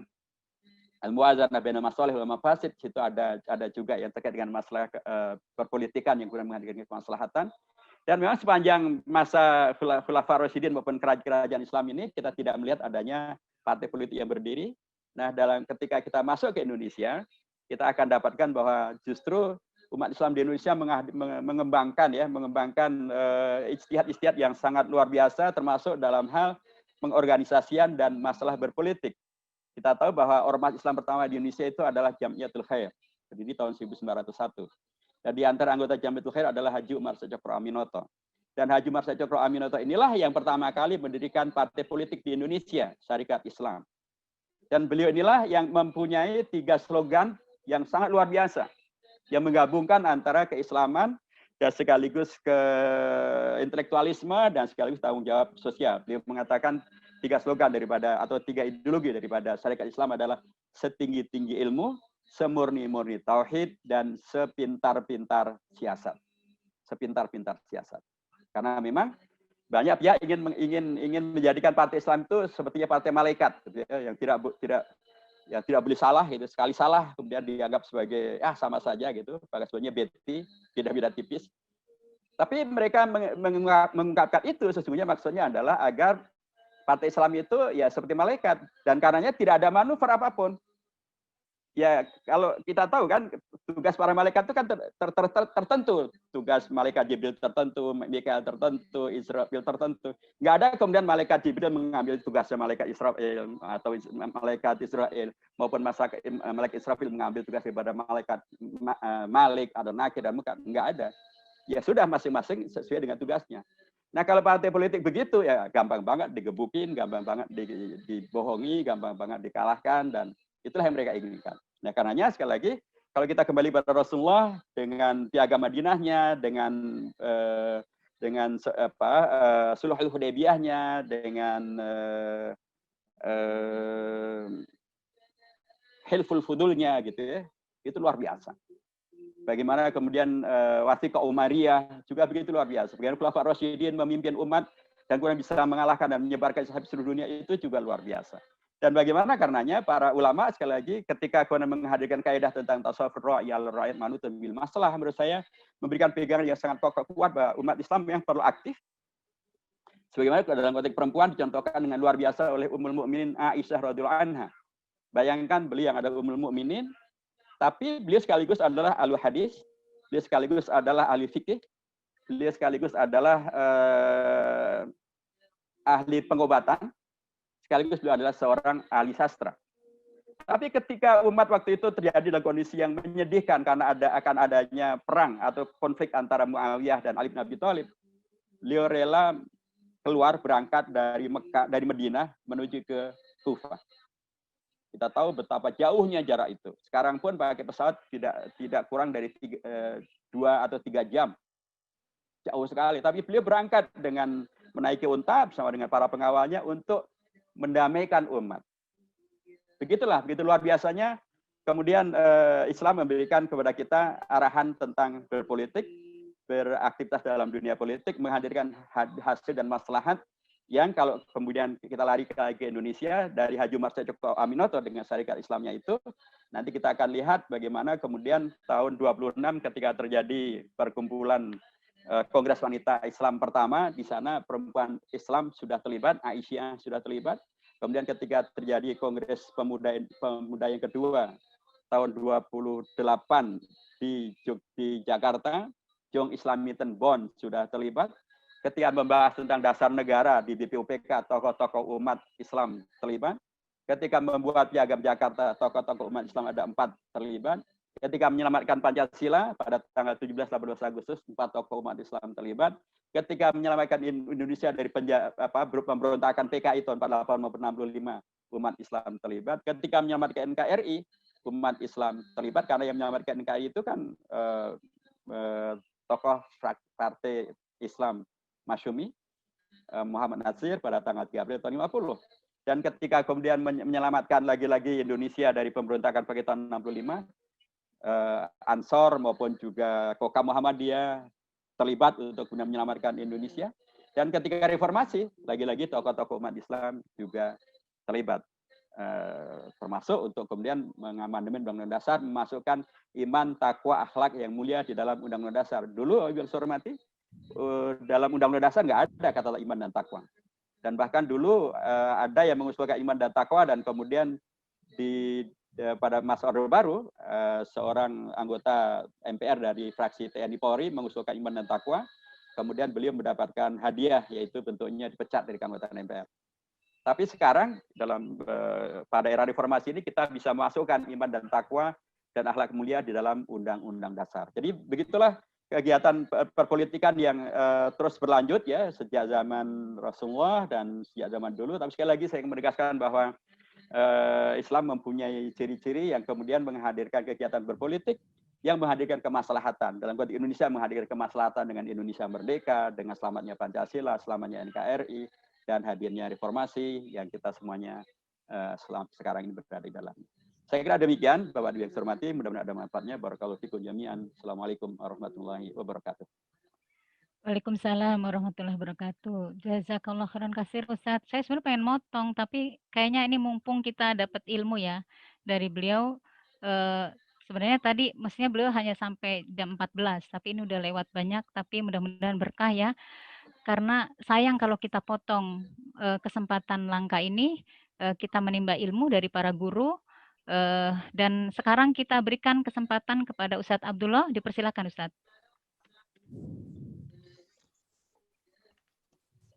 al-muwazanah bainal masalih wal mafasid, situ ada juga yang terkait dengan masalah perpolitikan yang kurang menghadirkan kemaslahatan. Dan memang sepanjang masa Khulafaur Rasyidin maupun kerajaan Islam ini kita tidak melihat adanya partai politik yang berdiri. Nah, ketika kita masuk ke Indonesia, kita akan dapatkan bahwa justru umat Islam di Indonesia mengembangkan ijtihad yang sangat luar biasa, termasuk dalam hal pengorganisasian dan masalah berpolitik. Kita tahu bahwa ormas Islam pertama di Indonesia itu adalah Jamiatul Khair, berdiri tahun 1901. Dan di antara anggota Jamiatul Khair adalah Haji Umar Cokro Aminoto. Dan Haji Umar Cokro Aminoto inilah yang pertama kali mendirikan partai politik di Indonesia, Syarikat Islam. Dan beliau inilah yang mempunyai 3 slogan yang sangat luar biasa, yang menggabungkan antara keislaman dan sekaligus intelektualisme dan sekaligus tanggung jawab sosial. Beliau mengatakan 3 slogan atau 3 ideologi daripada Syarikat Islam adalah setinggi-tinggi ilmu, semurni-murni tauhid, dan sepintar-pintar siasat. Sepintar-pintar siasat. Karena memang banyak pihak ingin menjadikan partai Islam itu sepertinya partai malaikat, gitu ya, yang tidak boleh salah, gitu. Sekali salah kemudian dianggap sebagai sama saja gitu, bahkan sebenarnya beda-beda tipis. Tapi mereka mengungkapkan itu sesungguhnya maksudnya adalah agar partai Islam itu ya seperti malaikat, dan karenanya tidak ada manuver apapun. Ya, kalau kita tahu kan tugas para malaikat itu kan tertentu. Tugas malaikat Jibril tertentu, Mikael tertentu, Israfil tertentu. Nggak ada kemudian malaikat Jibril mengambil tugasnya malaikat Israfil, atau malaikat Israel, maupun malaikat Israfil mengambil tugas daripada malaikat Malik, atau Nakir, dan Mukad. Nggak ada. Ya sudah, masing-masing sesuai dengan tugasnya. Nah, kalau partai politik begitu, ya gampang banget digebukin, gampang banget dibohongi, gampang banget dikalahkan, dan itulah yang mereka inginkan. Nah, karenanya sekali lagi, kalau kita kembali pada Rasulullah dengan piagam Madinahnya, dengan Sulhul Hudaybiyahnya, dengan Hilful Fudulnya, gitu ya, itu luar biasa. Bagaimana kemudian Wathiqah Umariyah juga begitu luar biasa. Bagaimana Khulafaur Rasyidin memimpin umat dan kemudian bisa mengalahkan dan menyebarkan Islam di seluruh dunia, itu juga luar biasa. Dan bagaimana karenanya para ulama sekali lagi ketika kemudian menghadirkan kaidah tentang tasawuf ra'yal rakyat manutun bil masalah, menurut saya memberikan pegangan yang sangat kokoh kuat bahwa umat Islam yang perlu aktif. Sebagaimana dalam konteks perempuan dicontohkan dengan luar biasa oleh Ummul Mukminin Aisyah radhiyallahu anha. Bayangkan beliau yang ada Ummul Mukminin, tapi beliau sekaligus adalah ahli hadis, beliau sekaligus adalah ahli fikih, beliau sekaligus adalah ahli pengobatan, sekaligus beliau adalah seorang ahli sastra. Tapi ketika umat waktu itu terjadi dalam kondisi yang menyedihkan karena akan adanya perang atau konflik antara Muawiyah dan Ali bin Abi Thalib, beliau rela keluar berangkat dari Madinah menuju ke Kufah. Kita tahu betapa jauhnya jarak itu. Sekarang pun pakai pesawat tidak kurang dari 2 atau 3 jam. Jauh sekali. Tapi beliau berangkat dengan menaiki unta bersama dengan para pengawalnya untuk mendamaikan umat. Begitulah, begitu luar biasanya. Kemudian Islam memberikan kepada kita arahan tentang berpolitik, beraktivitas dalam dunia politik, menghadirkan hasil dan maslahat yang kalau kemudian kita lari ke Indonesia dari Haji Umar Cokro Aminoto dengan Syarikat Islamnya itu, nanti kita akan lihat bagaimana kemudian tahun 26 ketika terjadi perkumpulan Kongres Wanita Islam pertama, di sana perempuan Islam sudah terlibat, Aisyah sudah terlibat. Kemudian ketika terjadi Kongres Pemuda yang kedua tahun 28 di Jakarta, Jong Islamiten Bond sudah terlibat. Ketika membahas tentang dasar negara di BPUPK, tokoh-tokoh umat Islam terlibat. Ketika membuat piagam Jakarta, tokoh-tokoh umat Islam ada 4 terlibat. Ketika menyelamatkan Pancasila pada tanggal 17-18 Agustus, 4 tokoh umat Islam terlibat. Ketika menyelamatkan Indonesia dari pemberontakan PKI tahun 48 maupun 65, umat Islam terlibat. Ketika menyelamatkan NKRI, umat Islam terlibat, karena yang menyelamatkan NKRI itu kan tokoh partai Islam Masyumi, Muhammad Nasir pada tanggal 3 April tahun 50. Dan ketika kemudian menyelamatkan lagi-lagi Indonesia dari pemberontakan pada tahun 65, Ansor maupun juga Koka Muhammadiyah terlibat untuk kemudian menyelamatkan Indonesia. Dan ketika reformasi, lagi-lagi tokoh-tokoh umat Islam juga terlibat. termasuk untuk kemudian mengamandemen Undang-Undang Dasar, memasukkan iman, takwa, akhlak yang mulia di dalam Undang-Undang Dasar. Dulu yang saya hormati, dalam Undang-Undang Dasar nggak ada kata iman dan takwa. Dan bahkan dulu ada yang mengusulkan iman dan takwa, dan kemudian pada masa Orde Baru, seorang anggota MPR dari fraksi TNI Polri mengusulkan iman dan takwa, kemudian beliau mendapatkan hadiah, yaitu bentuknya dipecat dari keanggotaan MPR. Tapi sekarang pada era reformasi ini kita bisa masukkan iman dan takwa dan akhlak mulia di dalam Undang-Undang Dasar. Jadi begitulah kegiatan perpolitikan yang terus berlanjut ya sejak zaman Rasulullah dan sejak zaman dulu. Tapi sekali lagi saya ingin menegaskan bahwa Islam mempunyai ciri-ciri yang kemudian menghadirkan kegiatan berpolitik yang menghadirkan kemaslahatan. Dalam konteks Indonesia menghadirkan kemaslahatan dengan Indonesia merdeka, dengan selamatnya Pancasila, selamatnya NKRI, dan hadirnya reformasi yang kita semuanya sekarang ini berada di dalamnya. Saya kira demikian, Bapak Ibu yang saya hormati, mudah-mudahan ada manfaatnya. Barakallahu fikum jami'an. Assalamualaikum warahmatullahi wabarakatuh. Waalaikumsalam warahmatullahi wabarakatuh. Jazakallah khairan kasir Ustadz. Saya sebenarnya pengen motong, tapi kayaknya ini mumpung kita dapat ilmu ya dari beliau. Sebenarnya tadi mestinya beliau hanya sampai jam 14, tapi ini udah lewat banyak, tapi mudah-mudahan berkah ya. Karena sayang kalau kita potong kesempatan langka ini, kita menimba ilmu dari para guru, dan sekarang kita berikan kesempatan kepada Ustadz Abdullah. Dipersilakan Ustadz.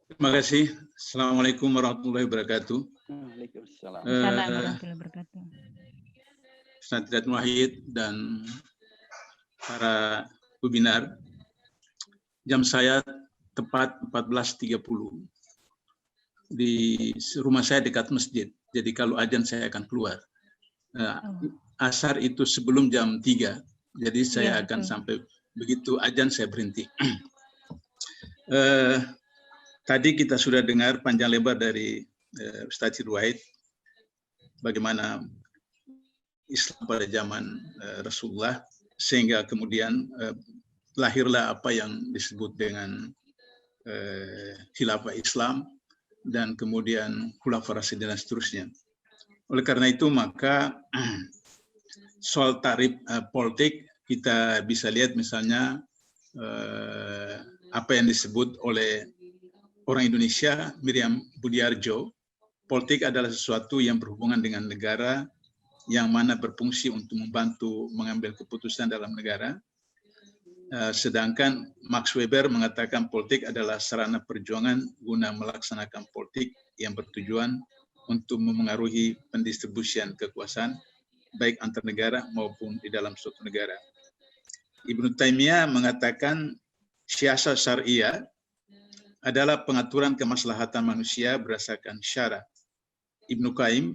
Terima kasih. Assalamualaikum warahmatullahi wabarakatuh. Waalaikumsalam. Assalamualaikum warahmatullahi wabarakatuh. Ustadz Hidayat Wahid dan para webinar. Jam saya tepat 14.30. Di rumah saya dekat masjid. Jadi kalau azan saya akan keluar. Asar itu sebelum jam 3. Jadi saya akan sampai begitu azan saya berhenti. Tadi kita sudah dengar panjang lebar dari Ustadz Hidayat Wahid bagaimana Islam pada zaman Rasulullah sehingga kemudian lahirlah apa yang disebut dengan khilafah Islam dan kemudian khulafah Rasyidin dan seterusnya. Oleh karena itu maka soal tarif politik kita bisa lihat misalnya apa yang disebut oleh orang Indonesia Miriam Budiarjo, politik adalah sesuatu yang berhubungan dengan negara yang mana berfungsi untuk membantu mengambil keputusan dalam negara. Sedangkan Max Weber mengatakan politik adalah sarana perjuangan guna melaksanakan politik yang bertujuan untuk memengaruhi pendistribusian kekuasaan baik antar negara maupun di dalam suatu negara. Ibnu Taimiyah mengatakan siasat syariah adalah pengaturan kemaslahatan manusia berdasarkan syara. Ibnu Qayyim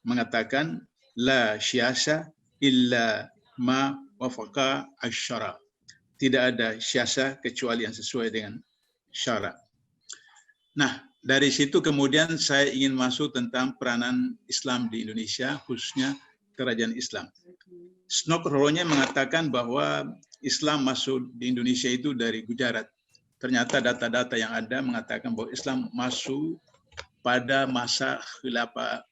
mengatakan la syasa illa ma wafaqa asy-syara. Tidak ada syasa kecuali yang sesuai dengan syara. Nah, dari situ kemudian saya ingin masuk tentang peranan Islam di Indonesia, khususnya kerajaan Islam. Snokronya mengatakan bahwa Islam masuk di Indonesia itu dari Gujarat. Ternyata data-data yang ada mengatakan bahwa Islam masuk pada masa khilafah,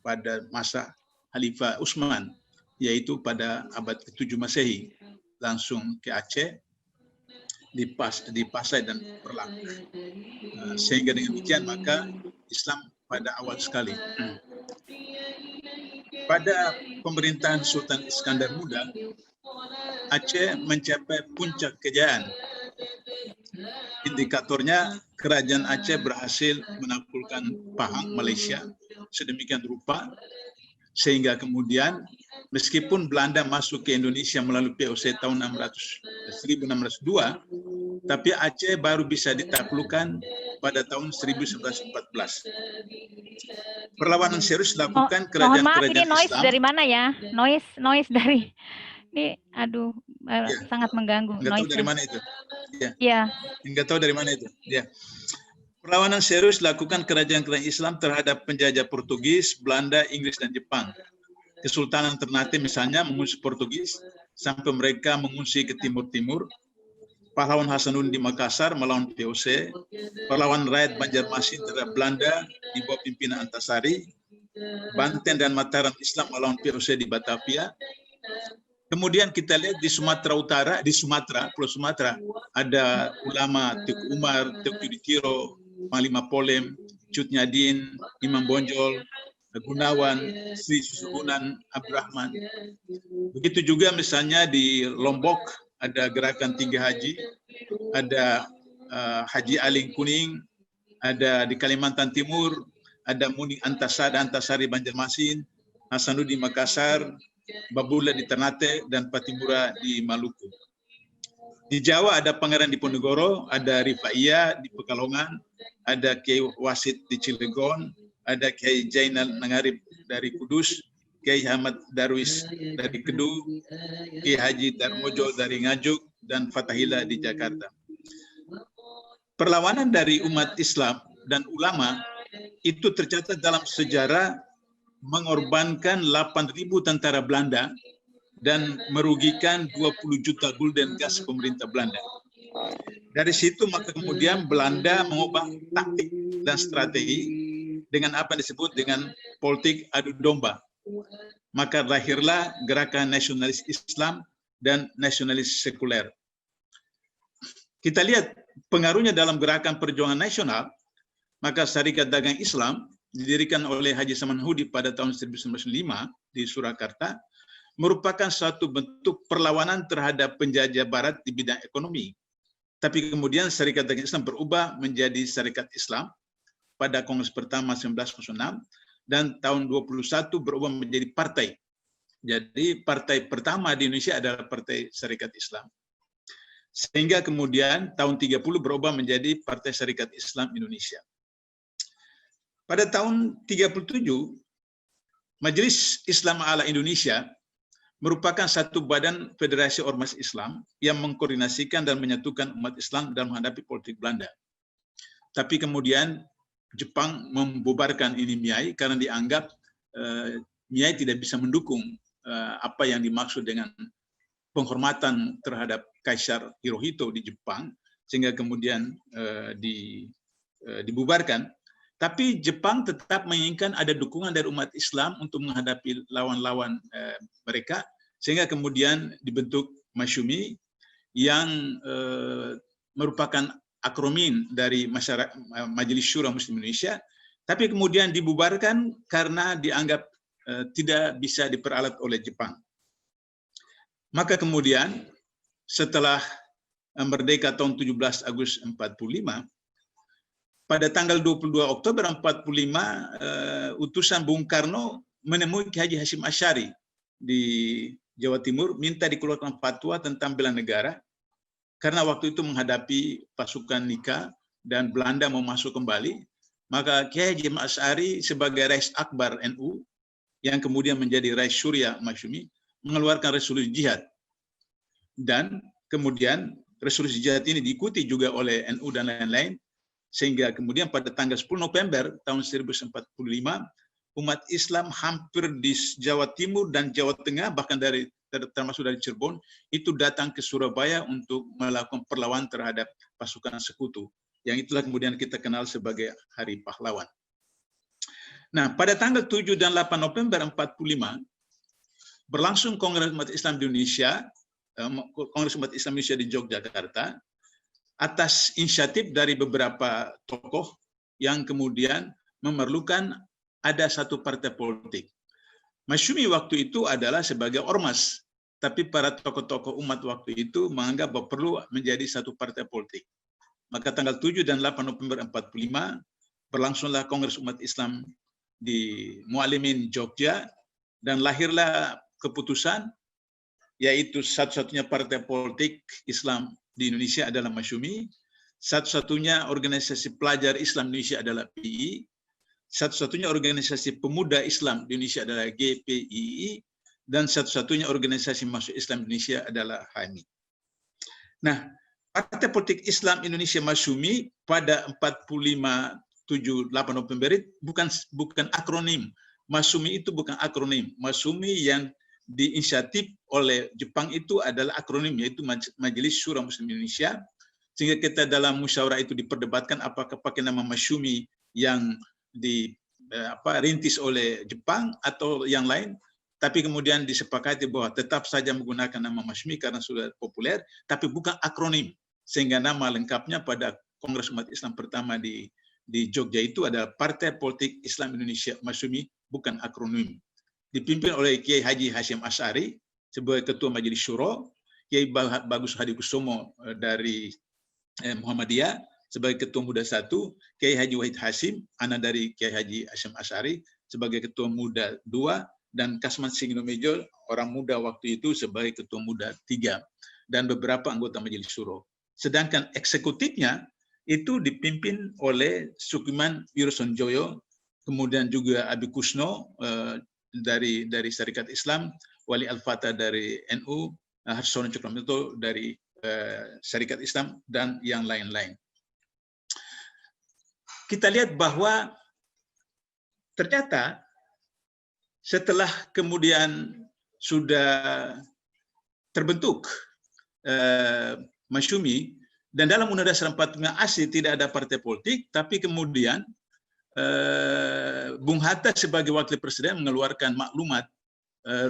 pada masa Khalifah Utsman, yaitu pada abad ke-7 Masehi. Langsung ke Aceh, di Pasai dan Perlang. Sehingga dengan demikian maka Islam pada awal sekali. Pada pemerintahan Sultan Iskandar Muda, Aceh mencapai puncak kejayaan. Indikatornya kerajaan Aceh berhasil menaklukkan Pahang, Malaysia, sedemikian rupa sehingga kemudian meskipun Belanda masuk ke Indonesia melalui POC tahun 1602, tapi Aceh baru bisa ditaklukkan pada tahun 1114. Perlawanan serius dilakukan kerajaan-kerajaan ini noise Islam. dari mana ya? Noise dari ini, aduh, sangat mengganggu. Nggak tahu dari mana itu. Ya. Nggak tahu dari mana itu. Ya. Perlawanan serius dilakukan kerajaan-kerajaan Islam terhadap penjajah Portugis, Belanda, Inggris, dan Jepang. Kesultanan Ternate misalnya mengungsi Portugis sampai mereka mengungsi ke timur-timur. Pahlawan Hasanuddin di Makassar melawan POC. Perlawanan rakyat Banjarmasin terhadap Belanda di bawah pimpinan Antasari. Banten dan Mataram Islam melawan POC di Batavia. Kemudian kita lihat di Sumatera Utara, di Sumatera, Pulau Sumatera, ada ulama Teku Umar, Teku Yudhitiro, Panglima Polem, Cut Nyadin, Imam Bonjol, Gunawan, Sri Susuhunan, Abdurrahman. Begitu juga misalnya di Lombok, ada Gerakan Tinggi Haji, ada Haji Aling Kuning, ada di Kalimantan Timur, ada Muning Antasari Banjarmasin, Hasanuddin Makassar, Babula di Ternate, dan Patibura di Maluku. Di Jawa ada Pangeran Diponegoro, ada Rifaiyah di Pekalongan, ada Kiai Wasid di Cilegon, ada Kiai Jainal Nangarib dari Kudus, Kiai Ahmad Darwis dari Kedu, Kiai Haji Darmojo dari Nganjuk, dan Fatahillah di Jakarta. Perlawanan dari umat Islam dan ulama itu tercatat dalam sejarah mengorbankan 8.000 tentara Belanda dan merugikan 20 juta gulden gas pemerintah Belanda. Dari situ maka kemudian Belanda mengubah taktik dan strategi dengan apa yang disebut dengan politik adu domba. Maka lahirlah gerakan nasionalis Islam dan nasionalis sekuler. Kita lihat pengaruhnya dalam gerakan perjuangan nasional, maka Syarikat Dagang Islam didirikan oleh Haji Saman Hudi pada tahun 1905 di Surakarta, merupakan suatu bentuk perlawanan terhadap penjajah Barat di bidang ekonomi. Tapi kemudian Syarikat Dagang Islam berubah menjadi Syarikat Islam pada Kongres pertama 1906, dan tahun 21 berubah menjadi partai. Jadi partai pertama di Indonesia adalah Partai Syarikat Islam. Sehingga kemudian tahun 30 berubah menjadi Partai Syarikat Islam Indonesia. Pada tahun 37, Majelis Islam Ala Indonesia merupakan satu badan federasi ormas Islam yang mengkoordinasikan dan menyatukan umat Islam dalam menghadapi politik Belanda. Tapi kemudian Jepang membubarkan ini MIAI karena dianggap MIAI tidak bisa mendukung apa yang dimaksud dengan penghormatan terhadap Kaisar Hirohito di Jepang, sehingga kemudian dibubarkan. Tapi Jepang tetap menginginkan ada dukungan dari umat Islam untuk menghadapi lawan-lawan mereka, sehingga kemudian dibentuk Masyumi yang merupakan akronim dari Majelis Syura Muslim Indonesia, tapi kemudian dibubarkan karena dianggap tidak bisa diperalat oleh Jepang. Maka kemudian setelah merdeka tahun 17 Agustus 45, pada tanggal 22 Oktober 45, utusan Bung Karno menemui Ki Haji Hasyim Asy'ari di Jawa Timur, minta dikeluarkan fatwa tentang bela negara, karena waktu itu menghadapi pasukan Nika dan Belanda mau masuk kembali. Maka Ki Haji Hasyim Asy'ari sebagai Rais Akbar NU, yang kemudian menjadi Rais Syuriah Masyumi, mengeluarkan resolusi jihad. Dan kemudian resolusi jihad ini diikuti juga oleh NU dan lain-lain, sehingga kemudian pada tanggal 10 November tahun 1945, umat Islam hampir di Jawa Timur dan Jawa Tengah, bahkan termasuk dari Cirebon, itu datang ke Surabaya untuk melakukan perlawanan terhadap pasukan sekutu. Yang itulah kemudian kita kenal sebagai Hari Pahlawan. Nah, pada tanggal 7 dan 8 November 45, berlangsung Kongres Umat Islam di Indonesia, Kongres Umat Islam Indonesia di Yogyakarta, atas inisiatif dari beberapa tokoh yang kemudian memerlukan ada satu partai politik. Masyumi waktu itu adalah sebagai ormas, tapi para tokoh-tokoh umat waktu itu menganggap bahwa perlu menjadi satu partai politik. Maka tanggal 7 dan 8 November 45 berlangsunglah Kongres Umat Islam di Mualimin, Jogja, dan lahirlah keputusan, yaitu satu-satunya partai politik Islam di Indonesia adalah Masyumi, satu-satunya organisasi pelajar Islam di Indonesia adalah PII, satu-satunya organisasi pemuda Islam di Indonesia adalah GPII, dan satu-satunya organisasi masuk Islam di Indonesia adalah HMI. Nah, Partai Politik Islam Indonesia Masyumi pada 45, 7, 8 November bukan akronim. Masyumi itu bukan akronim. Masyumi yang diinisiatif oleh Jepang itu adalah akronim, yaitu Majelis Syura Muslim Indonesia, sehingga kita dalam musyawarah itu diperdebatkan apakah pakai nama Masyumi yang rintis oleh Jepang atau yang lain, tapi kemudian disepakati bahwa tetap saja menggunakan nama Masyumi karena sudah populer, tapi bukan akronim, sehingga nama lengkapnya pada Kongres Umat Islam pertama di Jogja itu adalah Partai Politik Islam Indonesia Masyumi, bukan akronim. Dipimpin oleh Kiai Haji Hashim Asy'ari sebagai Ketua Majelis Syuro, Kiai Bagus Hadikusumo dari Muhammadiyah sebagai Ketua Muda 1, Kiai Haji Wahid Hasim, anak dari Kiai Haji Hashim Asy'ari sebagai Ketua Muda 2, dan Kasman Singinomejo, orang muda waktu itu, sebagai Ketua Muda 3, dan beberapa anggota Majelis Syuro. Sedangkan eksekutifnya itu dipimpin oleh Sukiman Wirosonjoyo, kemudian juga Abi Kusno dari Syarikat Islam, Wali Al-Fatah dari NU, Harsono Cokroaminoto dari Syarikat Islam, dan yang lain-lain. Kita lihat bahwa ternyata setelah kemudian sudah terbentuk Masyumi, dan dalam Undang-Undang 45 ASI tidak ada partai politik, tapi kemudian Bung Hatta sebagai Wakil Presiden mengeluarkan maklumat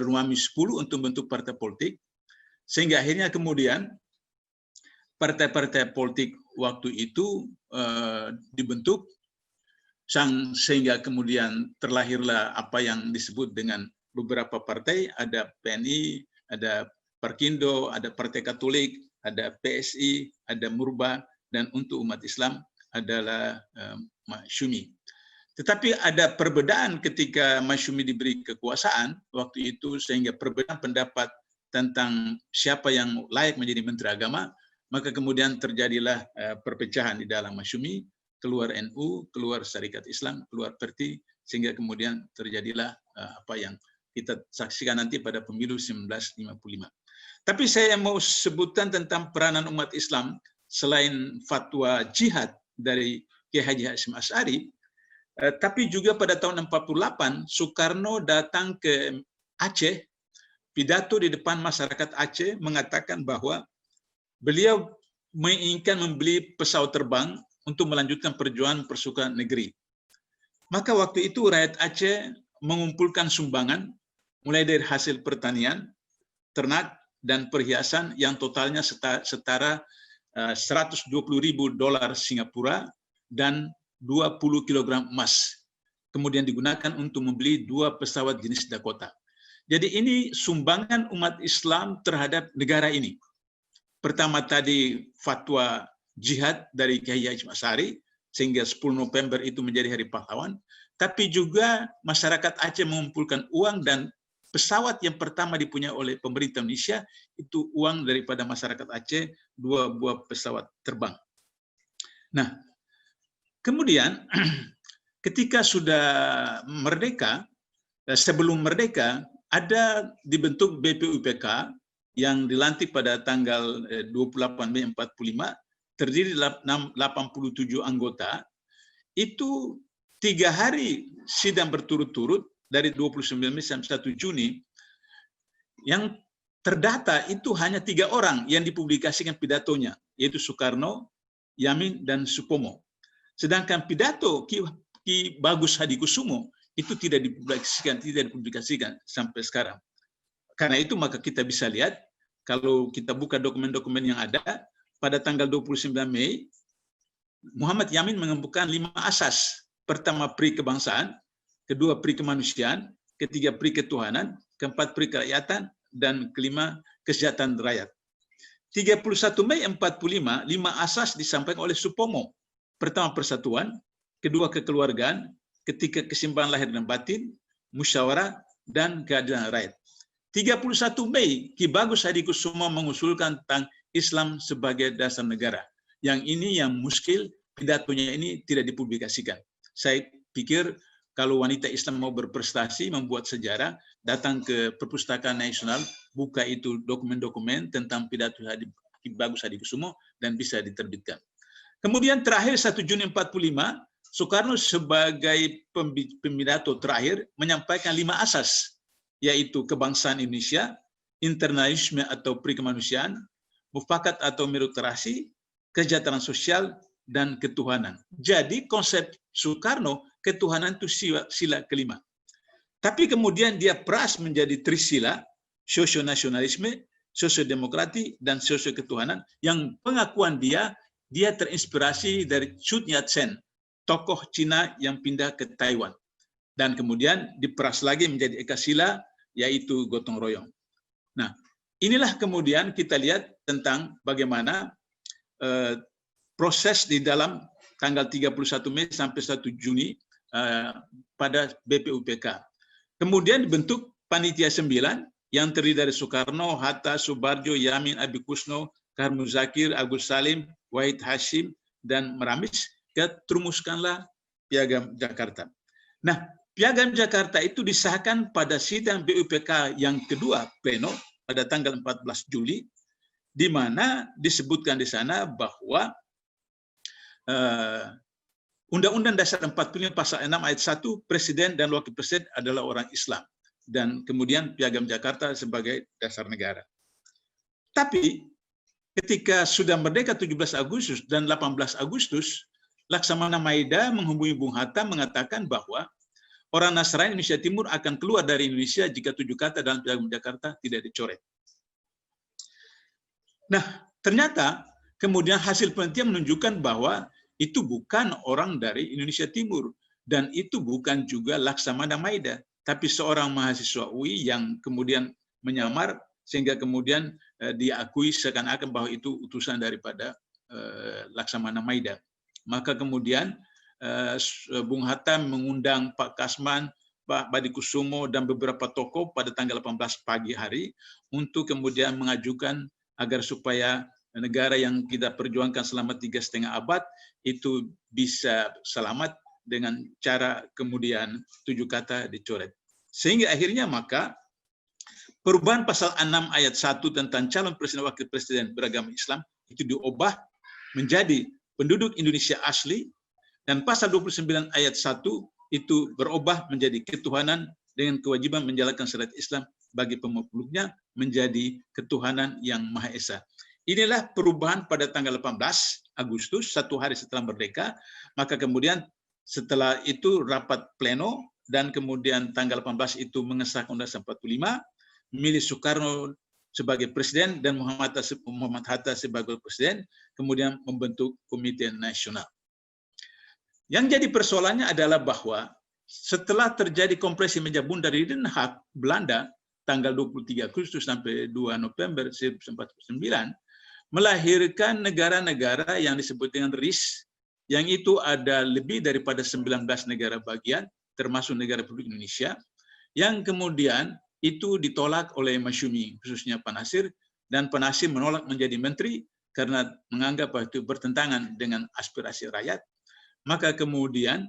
Ruami 10 untuk bentuk partai politik, sehingga akhirnya kemudian partai-partai politik waktu itu dibentuk, sehingga kemudian terlahirlah apa yang disebut dengan beberapa partai, ada PNI, ada Parkindo, ada Partai Katolik, ada PSI, ada Murba, dan untuk umat Islam adalah Masyumi. Tetapi ada perbedaan ketika Masyumi diberi kekuasaan waktu itu, sehingga perbedaan pendapat tentang siapa yang layak menjadi Menteri Agama, maka kemudian terjadilah perpecahan di dalam Masyumi, keluar NU, keluar Syarikat Islam, keluar Perti, sehingga kemudian terjadilah apa yang kita saksikan nanti pada pemilu 1955. Tapi saya mau sebutkan tentang peranan umat Islam selain fatwa jihad dari Kiai Haji Hashim Asy'ari, tapi juga pada tahun 48 Soekarno datang ke Aceh, pidato di depan masyarakat Aceh mengatakan bahwa beliau menginginkan membeli pesawat terbang untuk melanjutkan perjuangan persukaan negeri. Maka waktu itu rakyat Aceh mengumpulkan sumbangan mulai dari hasil pertanian, ternak, dan perhiasan yang totalnya setara $120.000 Singapura dan 20 kg emas. Kemudian digunakan untuk membeli 2 pesawat jenis Dakota. Jadi ini sumbangan umat Islam terhadap negara ini. Pertama tadi fatwa jihad dari Kiai Haji Asy'ari, sehingga 10 November itu menjadi Hari Pahlawan, tapi juga masyarakat Aceh mengumpulkan uang, dan pesawat yang pertama dipunyai oleh pemerintah Indonesia itu uang daripada masyarakat Aceh, 2 buah pesawat terbang. Nah, kemudian ketika sudah merdeka, sebelum merdeka, ada dibentuk BPUPK yang dilantik pada tanggal 28 Mei 45, terdiri 87 anggota. Itu 3 hari sidang berturut-turut dari 29 Mei sampai 1 Juni. Yang terdata itu hanya 3 orang yang dipublikasikan pidatonya, yaitu Soekarno, Yamin, dan Supomo. Sedangkan pidato Ki Bagus Hadikusumo itu tidak dipublikasikan sampai sekarang. Karena itu maka kita bisa lihat, kalau kita buka dokumen-dokumen yang ada, pada tanggal 29 Mei, Muhammad Yamin mengembukan 5 asas. Pertama, pri kebangsaan, kedua, pri kemanusiaan, ketiga, pri ketuhanan, keempat, pri kerakyatan, dan kelima, kesejahteraan rakyat. 31 Mei 45, 5 asas disampaikan oleh Supomo. Pertama, persatuan, kedua, kekeluargaan, ketiga, keseimbangan lahir dan batin, musyawarah, dan keadilan rakyat. 31 Mei, Ki Bagus Hadikusumo mengusulkan tentang Islam sebagai dasar negara. Yang ini yang muskil, pidatonya ini tidak dipublikasikan. Saya pikir kalau wanita Islam mau berprestasi, membuat sejarah, datang ke Perpustakaan Nasional, buka itu dokumen-dokumen tentang pidato Ki Bagus Hadikusumo, dan bisa diterbitkan. Kemudian terakhir 1 Juni 45, Soekarno sebagai pembidato terakhir menyampaikan 5 asas, yaitu kebangsaan Indonesia, internasionalisme atau pri kemanusiaan, mufakat atau meritokrasi, kesejahteraan sosial, dan ketuhanan. Jadi konsep Soekarno ketuhanan itu sila kelima. Tapi kemudian dia peras menjadi trisila, sosio-nasionalisme, sosio-demokrati, dan sosio-ketuhanan, yang pengakuan dia terinspirasi dari Sun Yat-sen, tokoh Cina yang pindah ke Taiwan. Dan kemudian diperas lagi menjadi ekasila, yaitu gotong royong. Nah, inilah kemudian kita lihat tentang bagaimana proses di dalam tanggal 31 Mei sampai 1 Juni pada BPUPK. Kemudian dibentuk Panitia 9 yang terdiri dari Soekarno, Hatta, Subarjo, Yamin, Abi Kusno, Kar Muzakir, Agus Salim, Wahid Hashim, dan Meramis, terumuskanlah Piagam Jakarta. Nah, Piagam Jakarta itu disahkan pada sidang BUPK yang kedua pleno pada tanggal 14 Juli, di mana disebutkan di sana bahwa Undang-Undang Dasar 45 Pasal 6 Ayat 1, Presiden dan Wakil Presiden adalah orang Islam. Dan kemudian Piagam Jakarta sebagai dasar negara. Tapi ketika sudah merdeka 17 Agustus dan 18 Agustus, Laksamana Maida menghubungi Bung Hatta mengatakan bahwa orang Nasrani Indonesia Timur akan keluar dari Indonesia jika 7 kata dalam Piagam Jakarta tidak dicoret. Nah, ternyata kemudian hasil penelitian menunjukkan bahwa itu bukan orang dari Indonesia Timur, dan itu bukan juga Laksamana Maida, tapi seorang mahasiswa UI yang kemudian menyamar sehingga kemudian diakui seakan-akan bahwa itu utusan daripada Laksamana Maida. Maka kemudian Bung Hatta mengundang Pak Kasman, Pak Badi Kusumo, dan beberapa tokoh pada tanggal 18 pagi hari untuk kemudian mengajukan agar supaya negara yang kita perjuangkan selama 3,5 abad itu bisa selamat dengan cara kemudian 7 kata dicoret. Sehingga akhirnya maka perubahan pasal 6 ayat 1 tentang calon presiden wakil presiden beragama Islam itu diubah menjadi penduduk Indonesia asli, dan pasal 29 ayat 1 itu berubah menjadi ketuhanan dengan kewajiban menjalankan syariat Islam bagi pemeluknya menjadi ketuhanan yang Maha Esa. Inilah perubahan pada tanggal 18 Agustus, 1 hari setelah merdeka. Maka kemudian setelah itu rapat pleno, dan kemudian tanggal 18 itu mengesahkan Undang-Undang 45, memilih Soekarno sebagai presiden dan Muhammad Hatta sebagai presiden, kemudian membentuk Komite Nasional. Yang jadi persoalannya adalah bahwa setelah terjadi kompresi meja bundar di Den Haag, Belanda, tanggal 23 Agustus sampai 2 November 1949, melahirkan negara-negara yang disebut dengan RIS, yang itu ada lebih daripada 19 negara bagian, termasuk negara Republik Indonesia, yang kemudian itu ditolak oleh Masyumi, khususnya Pak Nasir, dan Pak Nasir menolak menjadi menteri karena menganggap bahwa itu bertentangan dengan aspirasi rakyat. Maka kemudian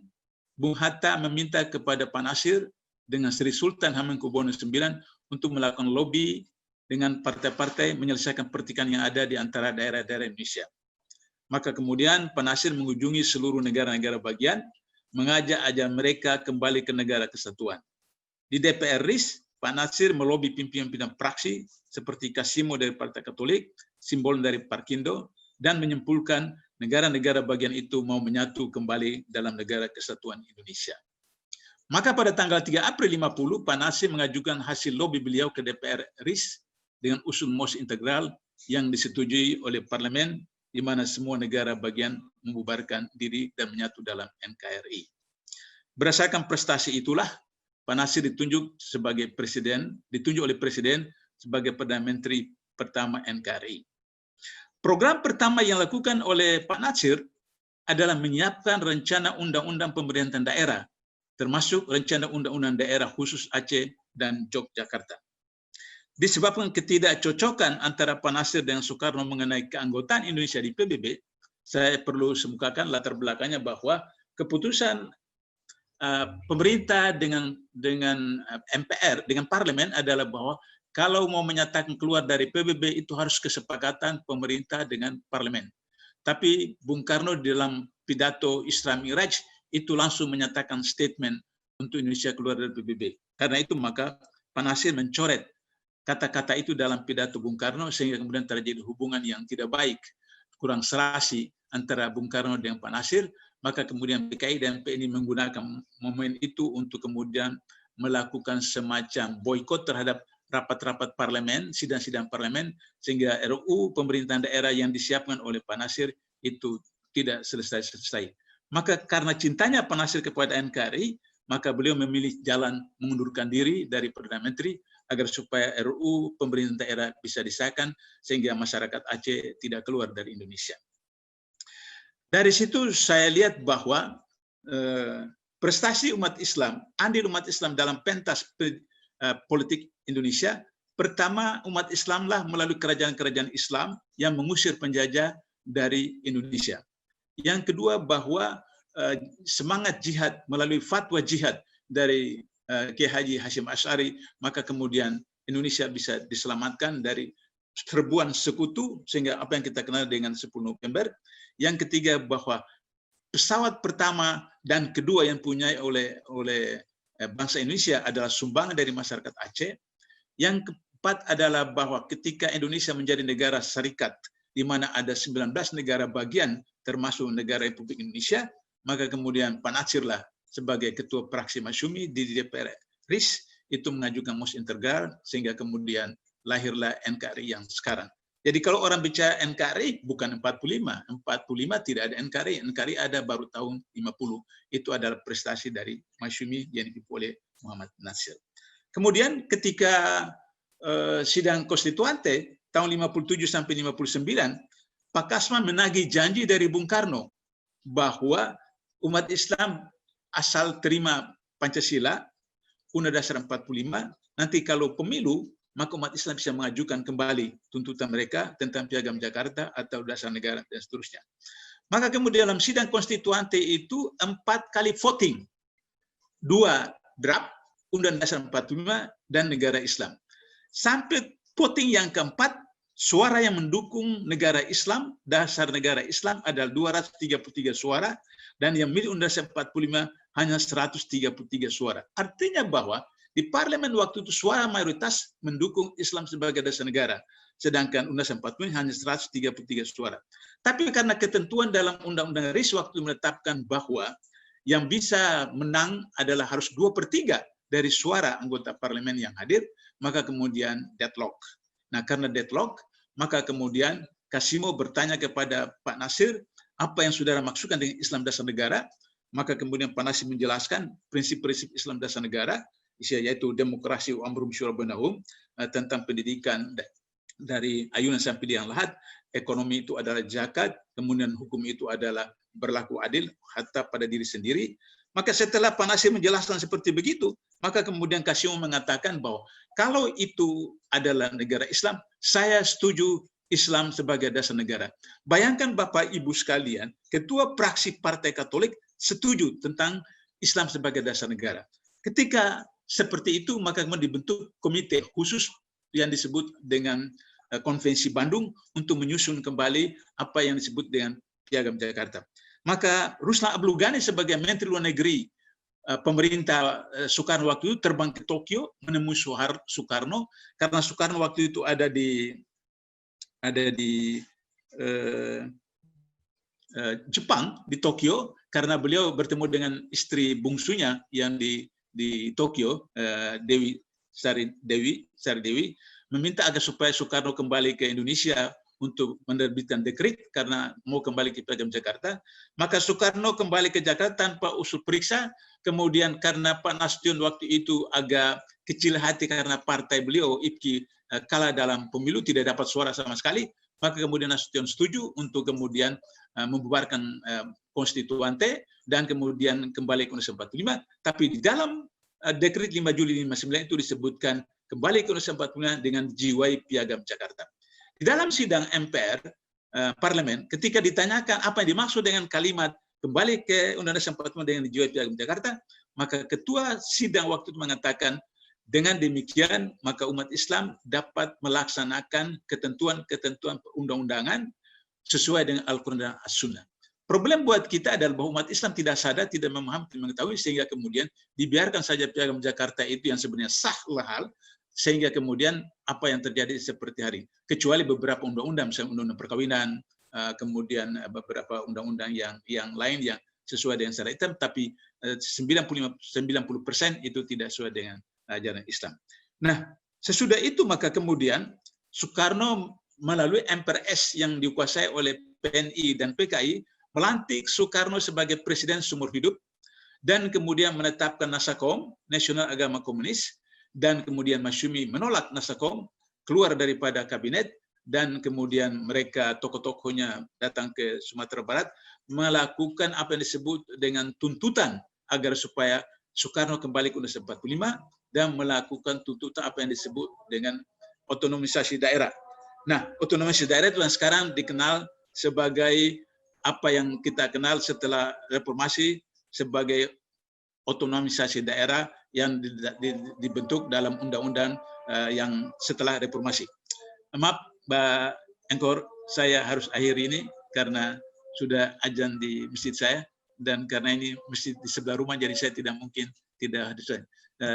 Bung Hatta meminta kepada Pak Nasir dengan Sri Sultan Hamengkubuwono IX untuk melakukan lobby dengan partai-partai menyelesaikan pertikaian yang ada di antara daerah-daerah Indonesia. Maka kemudian Pak Nasir mengunjungi seluruh negara-negara bagian, mengajak mereka kembali ke negara kesatuan. Di DPR RIS, Pak Nasir melobi pimpinan-pimpinan praksi seperti Kasimo dari Partai Katolik, Simbol dari Parkindo, dan menyimpulkan negara-negara bagian itu mau menyatu kembali dalam negara kesatuan Indonesia. Maka pada tanggal 3 April 50, Pak Nasir mengajukan hasil lobi beliau ke DPR RIS dengan usul MOS integral yang disetujui oleh parlemen, di mana semua negara bagian membubarkan diri dan menyatu dalam NKRI. Berdasarkan prestasi itulah, Pak Nasir ditunjuk oleh Presiden sebagai Perdana Menteri pertama NKRI. Program pertama yang dilakukan oleh Pak Nasir adalah menyiapkan rencana undang-undang pemerintahan daerah, termasuk rencana undang-undang daerah khusus Aceh dan Yogyakarta. Disebabkan ketidakcocokan antara Pak Nasir dengan Soekarno mengenai keanggotaan Indonesia di PBB, saya perlu semukakan latar belakangnya bahwa keputusan pemerintah dengan MPR, dengan parlemen adalah bahwa kalau mau menyatakan keluar dari PBB itu harus kesepakatan pemerintah dengan parlemen. Tapi Bung Karno dalam pidato Isra Miraj itu langsung menyatakan statement untuk Indonesia keluar dari PBB. Karena itu maka Pak Nasir mencoret kata-kata itu dalam pidato Bung Karno sehingga kemudian terjadi hubungan yang tidak baik kurang serasi antara Bung Karno dengan Pak Nasir, maka kemudian PKI dan PNI menggunakan momen itu untuk kemudian melakukan semacam boikot terhadap rapat-rapat parlemen, sidang-sidang parlemen, sehingga RUU pemerintahan daerah yang disiapkan oleh Pak Nasir itu tidak selesai-selesai. Maka karena cintanya Pak Nasir kepada NKRI, maka beliau memilih jalan mengundurkan diri dari Perdana Menteri agar supaya RUU pemerintahan daerah bisa disahkan sehingga masyarakat Aceh tidak keluar dari Indonesia. Dari situ saya lihat bahwa prestasi umat Islam, andil umat Islam dalam pentas politik Indonesia, pertama umat Islamlah melalui kerajaan-kerajaan Islam yang mengusir penjajah dari Indonesia. Yang kedua bahwa semangat jihad melalui fatwa jihad dari Kiai Haji Hashim Asy'ari, maka kemudian Indonesia bisa diselamatkan dari serbuan sekutu sehingga apa yang kita kenal dengan 10 November. Yang ketiga bahwa pesawat pertama dan kedua yang punya oleh bangsa Indonesia adalah sumbangan dari masyarakat Aceh. Yang keempat adalah bahwa ketika Indonesia menjadi negara serikat di mana ada 19 negara bagian termasuk negara Republik Indonesia, maka kemudian Pak Nasirlah sebagai ketua praksi Masyumi di DPR RIS itu mengajukan mosi integral sehingga kemudian lahirlah NKRI yang sekarang. Jadi kalau orang bicara NKRI bukan 45 tidak ada NKRI. NKRI ada baru tahun 50. Itu adalah prestasi dari Masyumi yang dipimpin oleh Muhammad Nasir. Kemudian ketika sidang konstituante tahun 57 sampai 59, Pak Kasman menagih janji dari Bung Karno bahwa umat Islam asal terima Pancasila, Undang-Undang Dasar 45, nanti kalau pemilu maka umat Islam bisa mengajukan kembali tuntutan mereka tentang Piagam Jakarta atau dasar negara dan seterusnya. Maka kemudian dalam sidang konstituante itu 4 kali voting. 2 draft, Undang-Undang Dasar 45 dan negara Islam. Sampai voting yang keempat, suara yang mendukung negara Islam, dasar negara Islam adalah 233 suara, dan yang milih Undang-Undang Dasar 45 hanya 133 suara. Artinya bahwa di parlemen waktu itu suara mayoritas mendukung Islam sebagai dasar negara, sedangkan Undang-Undang 45 hanya 133 suara. Tapi karena ketentuan dalam Undang-Undang RIS waktu menetapkan bahwa yang bisa menang adalah harus 2/3 dari suara anggota parlemen yang hadir, maka kemudian deadlock. Nah, karena deadlock, maka kemudian Kasimo bertanya kepada Pak Nasir, apa yang saudara maksudkan dengan Islam dasar negara? Maka kemudian Pak Nasir menjelaskan prinsip-prinsip Islam dasar negara, yaitu demokrasi wa amrum syura bainahum, tentang pendidikan dari ayunan sampai liang lahat, ekonomi itu adalah zakat, kemudian hukum itu adalah berlaku adil hatta pada diri sendiri. Maka setelah Pak Nasir menjelaskan seperti begitu, maka kemudian Kasimo mengatakan bahwa kalau itu adalah negara Islam, saya setuju Islam sebagai dasar negara. Bayangkan Bapak Ibu sekalian, ketua praksi Partai Katolik setuju tentang Islam sebagai dasar negara. Ketika seperti itu, maka kemudian dibentuk komite khusus yang disebut dengan Konvensi Bandung untuk menyusun kembali apa yang disebut dengan Piagam Jakarta. Maka Ruslan Abdul Ghani sebagai Menteri Luar Negeri pemerintah Soekarno waktu itu terbang ke Tokyo menemui Soekarno, karena Soekarno waktu itu ada di Jepang, di Tokyo, karena beliau bertemu dengan istri bungsunya yang di Tokyo, Sari Dewi, meminta agar supaya Soekarno kembali ke Indonesia untuk menerbitkan dekret karena mau kembali ke Piagam Jakarta. Maka Soekarno kembali ke Jakarta tanpa usul periksa. Kemudian karena Pak Nasution waktu itu agak kecil hati karena partai beliau IPKI kalah dalam pemilu, tidak dapat suara sama sekali, maka kemudian Nasution setuju untuk kemudian membubarkan konstituante dan kemudian kembali ke Undang-Undang 45. Tapi di dalam dekret 5 Juli 59 itu disebutkan kembali ke Undang-Undang 45 dengan jiwai Piagam Jakarta. Di dalam sidang MPR parlemen, ketika ditanyakan apa yang dimaksud dengan kalimat kembali ke Undang-Undang 45 dengan jiwai Piagam Jakarta, maka ketua sidang waktu itu mengatakan dengan demikian maka umat Islam dapat melaksanakan ketentuan-ketentuan perundang-undangan sesuai dengan Al-Quran dan As-Sunnah. Problem buat kita adalah bahwa umat Islam tidak sadar, tidak memahami, tidak mengetahui, sehingga kemudian dibiarkan saja Piagam Jakarta itu yang sebenarnya sah hal, sehingga kemudian apa yang terjadi seperti hari ini. Kecuali beberapa undang-undang, misalnya undang-undang perkawinan, kemudian beberapa undang-undang yang lain yang sesuai dengan syariat Islam, tapi 90% itu tidak sesuai dengan ajaran Islam. Nah, sesudah itu maka kemudian Soekarno melalui MPRS yang dikuasai oleh PNI dan PKI melantik Soekarno sebagai presiden seumur hidup dan kemudian menetapkan Nasakom, Nasional Agama Komunis, dan kemudian Masyumi menolak Nasakom, keluar daripada kabinet, dan kemudian mereka tokoh-tokohnya datang ke Sumatera Barat melakukan apa yang disebut dengan tuntutan agar supaya Soekarno kembali ke Undang-Undang 45 dan melakukan tuntutan apa yang disebut dengan otonomisasi daerah. Nah, otonomisasi daerah itu yang sekarang dikenal sebagai apa yang kita kenal setelah reformasi sebagai otonomisasi daerah yang dibentuk dalam undang-undang yang setelah reformasi. Maaf, Mbak Engkor, saya harus akhiri ini karena sudah azan di masjid saya dan karena ini masjid di sebelah rumah jadi saya tidak mungkin tidak hadir.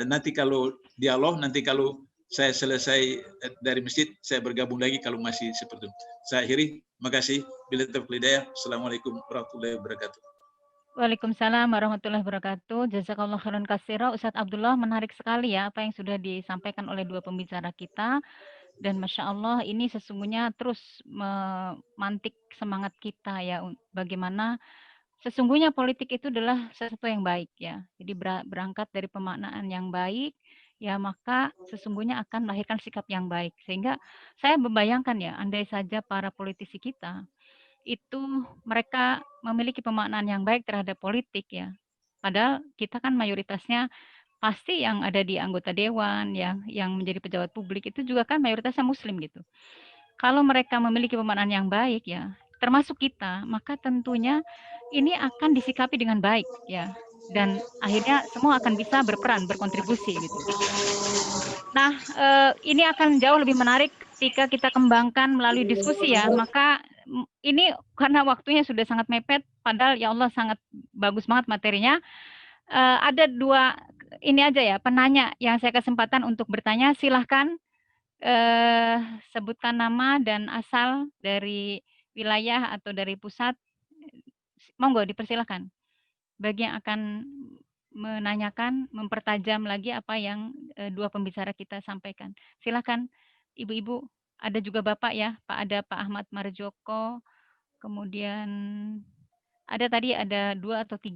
Nanti kalau dialog, nanti kalau saya selesai dari masjid, saya bergabung lagi kalau masih seperti itu. Saya akhiri. Makasih. Bila taufiq hidayah. Assalamualaikum warahmatullahi wabarakatuh. Waalaikumsalam warahmatullahi wabarakatuh. Jazakallah khairan katsira. Ustadz Abdullah, menarik sekali ya apa yang sudah disampaikan oleh dua pembicara kita. Dan Masya Allah ini sesungguhnya terus memantik semangat kita ya. Bagaimana sesungguhnya politik itu adalah sesuatu yang baik ya. Jadi berangkat dari pemaknaan yang baik, ya maka sesungguhnya akan melahirkan sikap yang baik. Sehingga saya membayangkan ya, andai saja para politisi kita itu mereka memiliki pemaknaan yang baik terhadap politik ya. Padahal kita kan mayoritasnya pasti yang ada di anggota dewan yang menjadi pejabat publik itu juga kan mayoritasnya muslim gitu. Kalau mereka memiliki pemaknaan yang baik ya, termasuk kita, maka tentunya ini akan disikapi dengan baik ya. Dan akhirnya semua akan bisa berperan, berkontribusi gitu. Nah, ini akan jauh lebih menarik ketika kita kembangkan melalui diskusi ya. Maka ini karena waktunya sudah sangat mepet, padahal ya Allah sangat bagus banget materinya. Ada dua ini aja ya, penanya yang saya kesempatan untuk bertanya, silahkan sebutkan nama dan asal dari wilayah atau dari pusat. Monggo dipersilahkan. Bagi yang akan menanyakan, mempertajam lagi apa yang dua pembicara kita sampaikan. Silahkan ibu-ibu, ada juga bapak ya, ada Pak Ahmad Marjoko, kemudian ada tadi ada 2 atau 3